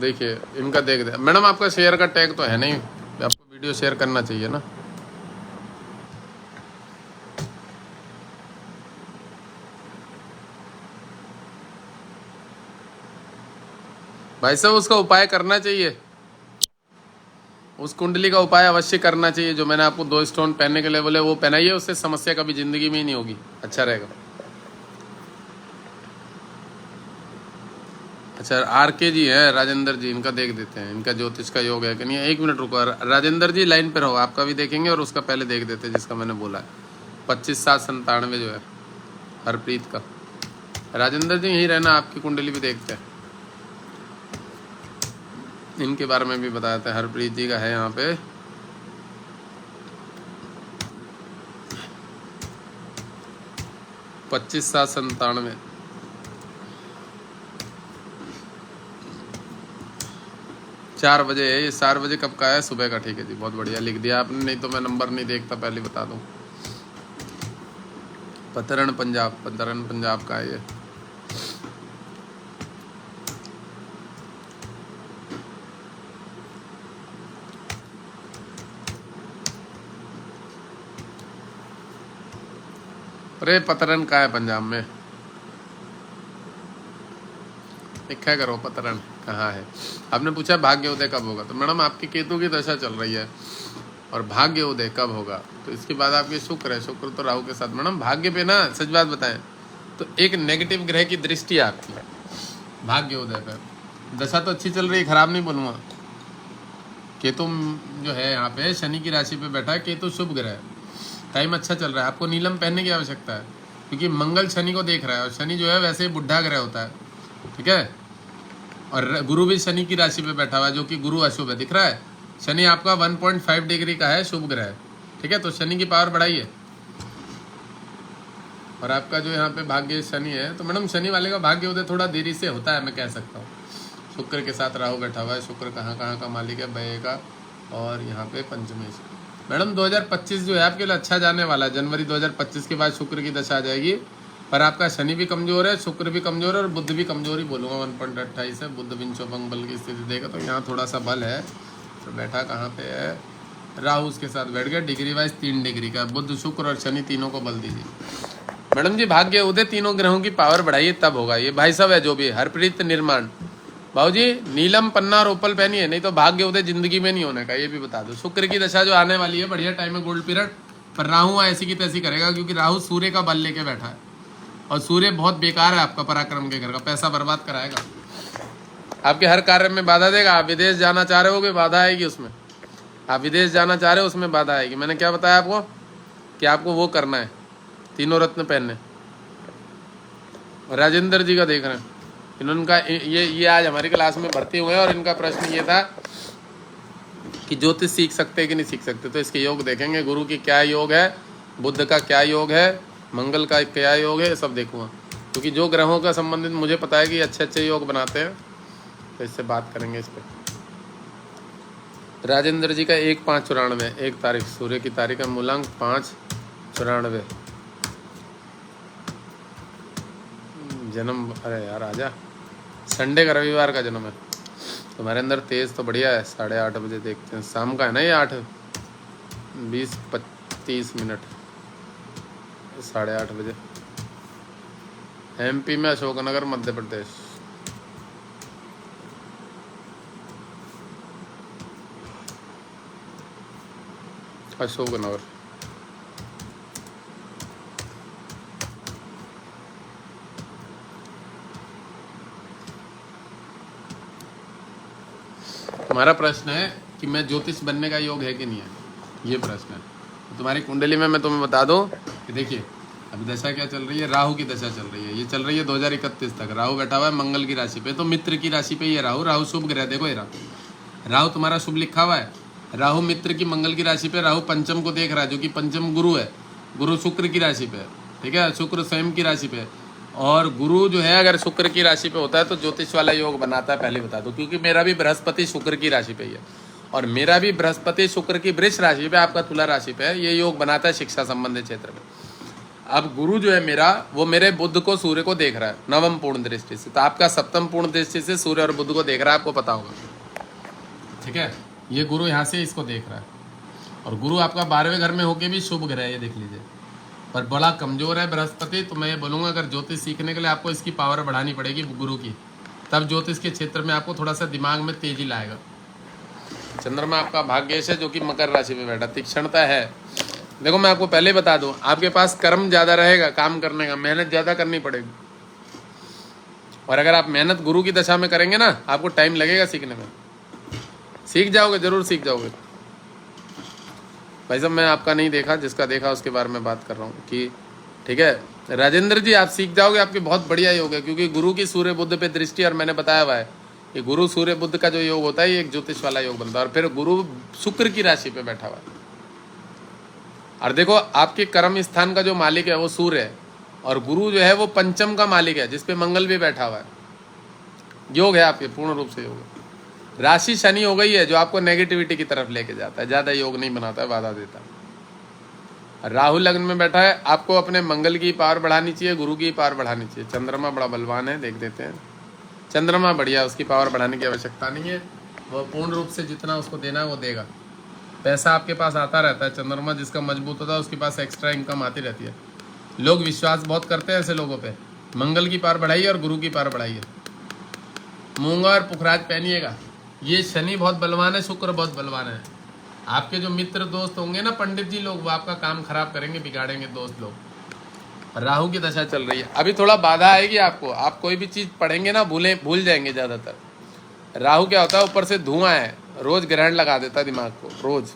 देखिए इनका देख दे मैडम, आपका शेयर का टैग तो है नहीं, आपको वीडियो शेयर करना चाहिए ना। भाई साहब उसका उपाय करना चाहिए, उस कुंडली का उपाय अवश्य करना चाहिए। जो मैंने आपको 2 स्टोन पहनने के लिए बोले वो पहनाइए, उससे समस्या कभी जिंदगी में ही नहीं होगी, अच्छा रहेगा। अच्छा आरके जी हैं, राजेंद्र जी, इनका देख देते हैं, इनका ज्योतिष का योग है कि नहीं। 1 मिनट रुको राजेंद्र जी, लाइन पे रहो, आपका भी देखेंगे और उसका पहले देख देते हैं जिसका मैंने बोला है 25/7/97 जो है हरप्रीत का। राजेंद्र जी यहीं रहना, आपकी कुंडली भी देखते हैं, इनके बारे में भी बताते हैं। हरप्रीत जी का है यहाँ पे 25/7/97। 4 बजे है ये, 4 बजे कब का है? सुबह का, ठीक है जी, बहुत बढ़िया लिख दिया आपने, नहीं तो मैं नंबर नहीं देखता, पहले बता दूं। पतरन पंजाब का है ये। अरे पतरन का है पंजाब में, लिखा करो पतरन कहाँ है। आपने पूछा भाग्य उदय कब होगा, तो मैडम आपकी केतु की दशा चल रही है और भाग्य उदय कब होगा, तो इसके बाद आपके शुक्र है, शुक्र तो राहु के साथ। मैडम भाग्य पे ना सच बात बताएं तो एक नेगेटिव ग्रह की दृष्टि है आपकी भाग्य उदय पर। दशा तो अच्छी चल रही है, खराब नहीं बोलूँगा। केतु जो है यहाँ पे शनि की राशि पे बैठा है, केतु शुभ ग्रह है, टाइम अच्छा चल रहा है। आपको नीलम पहनने की आवश्यकता है क्योंकि मंगल शनि को देख रहा है और शनि जो है वैसे ही बुढ़ा ग्रह होता है, ठीक है। और गुरु भी शनि की राशि पे बैठा हुआ है जो कि गुरु अशुभ है, दिख रहा है। शनि आपका 1.5 डिग्री का है, शुभ ग्रह है, ठीक है। तो शनि की पावर बढ़ाइए। और आपका जो यहाँ पे भाग्य शनि है, तो मैडम शनि वाले का भाग्य उदय थोड़ा देरी से होता है, मैं कह सकता हूँ। शुक्र के साथ राहु बैठा हुआ है, शुक्र कहाँ कहाँ का मालिक है, व्यय का, और यहाँ पे पंचमी। मैडम 2025 जो है आपके लिए अच्छा जाने वाला है। जनवरी 2025 के बाद शुक्र की दशा आ जाएगी, पर आपका शनि भी कमजोर है, शुक्र भी कमजोर है और बुध भी कमजोर ही बोलूँगा। 1.28 है, बुध विंशोभंग बल की स्थिति देगा तो यहाँ थोड़ा सा बल है। तो बैठा कहाँ पे है, राहु उसके साथ बैठ गया, डिग्री वाइज 3 डिग्री का। बुध शुक्र और शनि तीनों को बल दीजिए। मैडम जी भाग्य उदय तीनों ग्रहों की पावर बढ़ाइए तब होगा। ये भाई साहब है जो भी हरप्रीत निर्माण, भाऊजी नीलम पन्ना और ओपल पहनिए, नहीं तो भाग्य उदय जिंदगी में नहीं होने का, ये भी बता दो। शुक्र की दशा जो आने वाली है बढ़िया टाइम है, गोल्ड पीरियड। पर राहु ऐसी की तैसी करेगा क्योंकि राहु सूर्य का बल लेके बैठा है और सूर्य बहुत बेकार है आपका, पराक्रम के घर का, पैसा बर्बाद कराएगा, आपके हर कार्य में बाधा देगा। आप विदेश जाना चाह रहे हो बाधा आएगी उसमें, आप विदेश जाना चाह रहे हो उसमें बाधा आएगी। मैंने क्या बताया आपको कि आपको वो करना है, तीनों रत्न पहनने। राजेंद्र जी का देख रहे हैं, इनका ये आज हमारी क्लास में भर्ती हुए हैं और इनका प्रश्न ये था कि ज्योतिष सीख सकते हैं कि नहीं सीख सकते। तो इसके योग देखेंगे, गुरु की क्या योग है, बुध का क्या योग है, मंगल का क्या योग है, सब देखूंगा क्योंकि जो ग्रहों का संबंधित मुझे पता है कि अच्छे अच्छे योग बनाते हैं, तो इससे बात करेंगे इस पर। राजेंद्र जी का 1/5/94, 1 तारीख, सूर्य की तारीख है, मूलांक 5/94, जन्म, अरे यार आजा, संडे का, रविवार का जन्म है। तुम्हारे अंदर तेज तो बढ़िया है। 8:30 बजे देखते हैं, शाम का है ना ये, 8:20-35, 8:30 बजे। MP में अशोकनगर, मध्य प्रदेश। अशोकनगर। तुम्हारा प्रश्न है कि मैं ज्योतिष बनने का योग है कि नहीं है, ये प्रश्न है। तो तुम्हारी कुंडली में मैं तुम्हें बता दूं कि देखिए अभी दशा क्या चल रही है, राहु की दशा चल रही है। ये चल रही है 2031 तक। राहु बैठा हुआ है मंगल की राशि पे, तो मित्र की राशि पे ये राहु शुभ ग्रह। देखो ये राहु तुम्हारा शुभ लिखा हुआ है। राहु मित्र की मंगल की राशि पे, राहु पंचम को देख रहा है जो कि पंचम गुरु है। गुरु शुक्र की राशि पे, ठीक है, शुक्र स्वयं की राशि पे। और गुरु जो है अगर शुक्र की राशि पे होता है तो ज्योतिष वाला योग बनाता है, पहले बता दो, क्योंकि मेरा भी बृहस्पति शुक्र की राशि पे ही है और मेरा भी बृहस्पति शुक्र की वृष राशि पे, आपका तुला राशि पे है। ये योग बनाता है शिक्षा संबंधित क्षेत्र में। अब गुरु जो है मेरा, वो मेरे बुध को सूर्य को देख रहा है नवम पूर्ण दृष्टि से, तो आपका सप्तम पूर्ण दृष्टि से सूर्य और बुध को देख रहा है, आपको पता होगा, ठीक है। ये गुरु यहाँ से इसको देख रहा है और गुरु आपका 12वें घर में होके भी शुभ ग्रह है, ये देख लीजिए, पर बड़ा कमजोर है बृहस्पति। तो मैं ये बोलूँगा अगर ज्योतिष सीखने के लिए आपको इसकी पावर बढ़ानी पड़ेगी गुरु की, तब ज्योतिष के क्षेत्र में आपको थोड़ा सा दिमाग में तेजी लाएगा। चंद्रमा आपका भाग्येश है जो कि मकर राशि में बैठा, तीक्ष्णता है। देखो मैं आपको पहले बता दूं, आपके पास कर्म ज़्यादा रहेगा, काम करने का मेहनत ज़्यादा करनी पड़ेगी। और अगर आप मेहनत गुरु की दशा में करेंगे ना, आपको टाइम लगेगा सीखने में, सीख जाओगे, जरूर सीख जाओगे। भाई साहब मैं आपका नहीं देखा, जिसका देखा उसके बारे में बात कर रहा हूँ कि ठीक है राजेंद्र जी, आप सीख जाओगे, आपके बहुत बढ़िया योग है, क्योंकि गुरु की सूर्य बुध पे दृष्टि, और मैंने बताया हुआ है कि गुरु सूर्य बुध का जो योग होता है ये एक ज्योतिष वाला योग बनता है। और फिर गुरु शुक्र की राशि पे बैठा हुआ है। और देखो आपके कर्म स्थान का जो मालिक है वो सूर्य है, और गुरु जो है वो पंचम का मालिक है जिसपे मंगल भी बैठा हुआ है। योग है आपके, पूर्ण रूप से योग है। राशि शनि हो गई है जो आपको नेगेटिविटी की तरफ लेके जाता है, ज़्यादा योग नहीं बनाता है, बाधा देता है। राहु लग्न में बैठा है, आपको अपने मंगल की पावर बढ़ानी चाहिए, गुरु की पावर बढ़ानी चाहिए। चंद्रमा बड़ा बलवान है, देख देते हैं। चंद्रमा बढ़िया, उसकी पावर बढ़ाने की आवश्यकता नहीं है, वो पूर्ण रूप से जितना उसको देना है वो देगा। पैसा आपके पास आता रहता है। चंद्रमा जिसका मजबूत होता है उसके पास एक्स्ट्रा इनकम आती रहती है। लोग विश्वास बहुत करते हैं ऐसे लोगों पे। मंगल की पावर बढ़ाइए और गुरु की पावर बढ़ाइए। मूंगा और पुखराज पहनिएगा। ये शनि बहुत बलवान है, शुक्र बहुत बलवान है। आपके जो मित्र दोस्त होंगे ना पंडित जी लोग, वो आपका काम खराब करेंगे, बिगाड़ेंगे दोस्त लोग। राहु की दशा चल रही है, अभी थोड़ा बाधा आएगी आपको। आप कोई भी चीज़ पढ़ेंगे ना भूल जाएंगे ज़्यादातर। राहु क्या होता है, ऊपर से धुआं है, रोज ग्रहण लगा देता है दिमाग को रोज।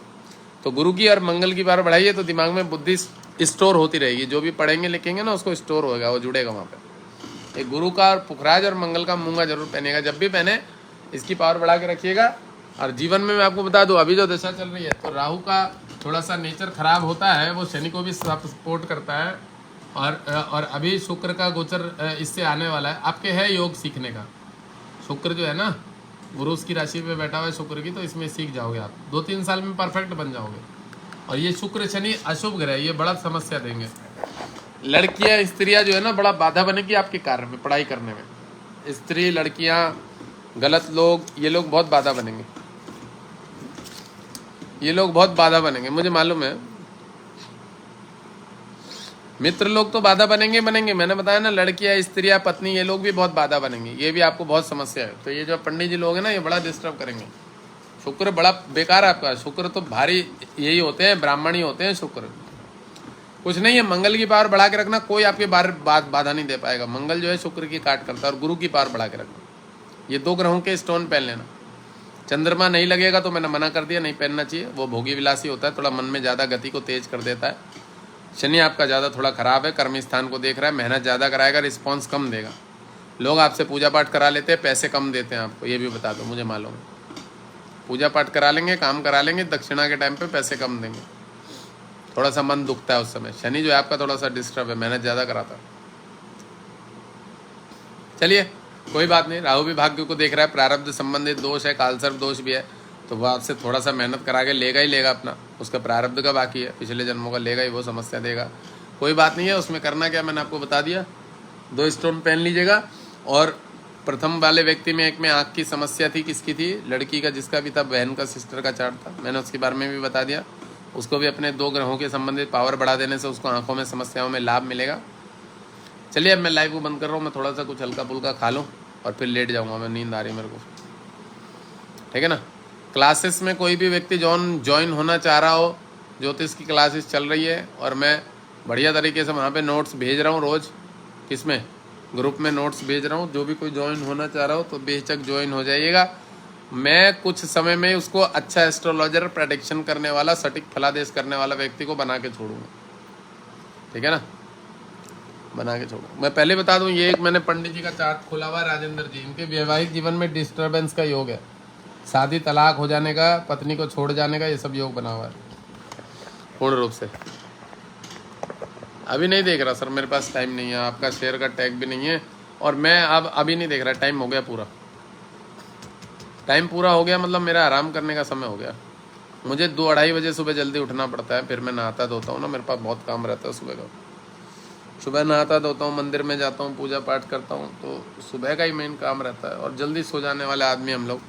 तो गुरु की और मंगल की पावर बढ़ाइए तो दिमाग में बुद्धि स्टोर होती रहेगी। जो भी पढ़ेंगे लिखेंगे ना उसको स्टोर होगा, वो जुड़ेगा वहाँ पे। एक गुरु का और पुखराज और मंगल का मूंगा जरूर पहनेगा, जब भी पहने इसकी पावर बढ़ा के रखिएगा। और जीवन में मैं आपको बता दूं, अभी जो दशा चल रही है तो राहु का थोड़ा सा नेचर खराब होता है, वो शनि को भी सपोर्ट करता है। और अभी शुक्र का गोचर इससे आने वाला है। आपके है योग सीखने का, शुक्र जो है ना गुरु उसकी राशि पे बैठा हुआ है शुक्र की, तो इसमें सीख जाओगे आप। 2-3 साल में परफेक्ट बन जाओगे। और ये शुक्र शनि अशुभ ग्रह, ये बड़ा समस्या देंगे। लड़कियां स्त्रियां जो है ना बड़ा बाधा बनेगी आपके कार्य में, पढ़ाई करने में। स्त्री लड़कियां गलत लोग, ये लोग बहुत बाधा बनेंगे, ये लोग बहुत बाधा बनेंगे, मुझे मालूम है। मित्र लोग तो बाधा बनेंगे, मैंने बताया ना, लड़कियां स्त्रियां पत्नी, ये लोग भी बहुत बाधा बनेंगे, ये भी आपको बहुत समस्या है। तो ये जो पंडित जी लोग हैं ना ये बड़ा डिस्टर्ब करेंगे। शुक्र बड़ा बेकार है आपका, शुक्र तो भारी यही होते हैं, ब्राह्मण ही होते हैं शुक्र। कुछ नहीं है, मंगल की पावर बढ़ा के रखना, कोई आपके बाधा नहीं दे पाएगा। मंगल जो है शुक्र की काट करता है, और गुरु की पावर बढ़ा के रखना। ये 2 ग्रहों के स्टोन पहन लेना। चंद्रमा नहीं लगेगा तो मैंने मना कर दिया, नहीं पहनना चाहिए, वो भोगी विलासी होता है, थोड़ा मन में ज़्यादा गति को तेज कर देता है। शनि आपका ज़्यादा थोड़ा खराब है, कर्म स्थान को देख रहा है, मेहनत ज़्यादा कराएगा, रिस्पॉन्स कम देगा। लोग आपसे पूजा पाठ करा लेते हैं, पैसे कम देते हैं आपको, ये भी बता दो, मुझे मालूम है। पूजा पाठ करा लेंगे, काम करा लेंगे, दक्षिणा के टाइम पे पैसे कम देंगे, थोड़ा सा मन दुखता है उस समय। शनि जो है आपका थोड़ा सा डिस्टर्ब है, मेहनत ज़्यादा कराता है। चलिए कोई बात नहीं, राहु भी भाग्य को देख रहा है, प्रारब्ध संबंधित दोष है, कालसर्प दोष भी है, तो वह आपसे थोड़ा सा मेहनत करा के लेगा ही लेगा अपना। उसका प्रारब्ध का बाकी है, पिछले जन्मों का लेगा ही, वो समस्या देगा। कोई बात नहीं है, उसमें करना क्या मैंने आपको बता दिया। 2 स्टोन पहन लीजिएगा। और प्रथम वाले व्यक्ति में एक में आँख की समस्या थी, किसकी थी, लड़की का, जिसका भी था, बहन का, सिस्टर का चार्ट था, मैंने उसके बारे में भी बता दिया। उसको भी अपने 2 ग्रहों के संबंधित पावर बढ़ा देने से उसको आँखों में समस्याओं में लाभ मिलेगा। चलिए अब मैं लाइव को बंद कर रहा हूँ, मैं थोड़ा सा कुछ हल्का फुल्का खा लूँ और फिर लेट जाऊँगा, मैं नींद आ रही है मेरे को, ठीक है ना। क्लासेस में कोई भी व्यक्ति ज्वाइन होना चाह रहा हो, ज्योतिष की क्लासेस चल रही है और मैं बढ़िया तरीके से वहाँ पे नोट्स भेज रहा हूँ रोज़, किसमें, ग्रुप में नोट्स भेज रहा हूँ। जो भी कोई ज्वाइन होना चाह रहा हो तो बेहिचक ज्वाइन हो जाइएगा। मैं कुछ समय में उसको अच्छा एस्ट्रोलॉजर, प्रेडिक्शन करने वाला, सटीक फलादेश करने वाला व्यक्ति को बना के छोड़ूंगा, ठीक है ना, बना के छोड़ूंगा। मैं पहले बता दूं, ये एक मैंने पंडित जी का चार्ट खोला हुआ है, राजेंद्र जी, इनके वैवाहिक जीवन में डिस्टर्बेंस का योग है, शादी तलाक हो जाने का, पत्नी को छोड़ जाने का, ये सब योग बना हुआ है पूर्ण रूप से। अभी नहीं देख रहा सर, मेरे पास टाइम नहीं है, आपका शेयर का टैग भी नहीं है, और मैं अब अभी नहीं देख रहा, टाइम हो गया पूरा, टाइम पूरा हो गया, मतलब मेरा आराम करने का समय हो गया। मुझे 2-2:30 बजे सुबह जल्दी उठना पड़ता है, फिर मैं नहाता धोता हूँ ना, मेरे पास बहुत काम रहता है सुबह का। सुबह नहाता धोता हूँ, मंदिर में जाता हूँ, पूजा पाठ करता हूँ, तो सुबह का ही मेन काम रहता है, और जल्दी सो जाने वाले आदमी हम लोग।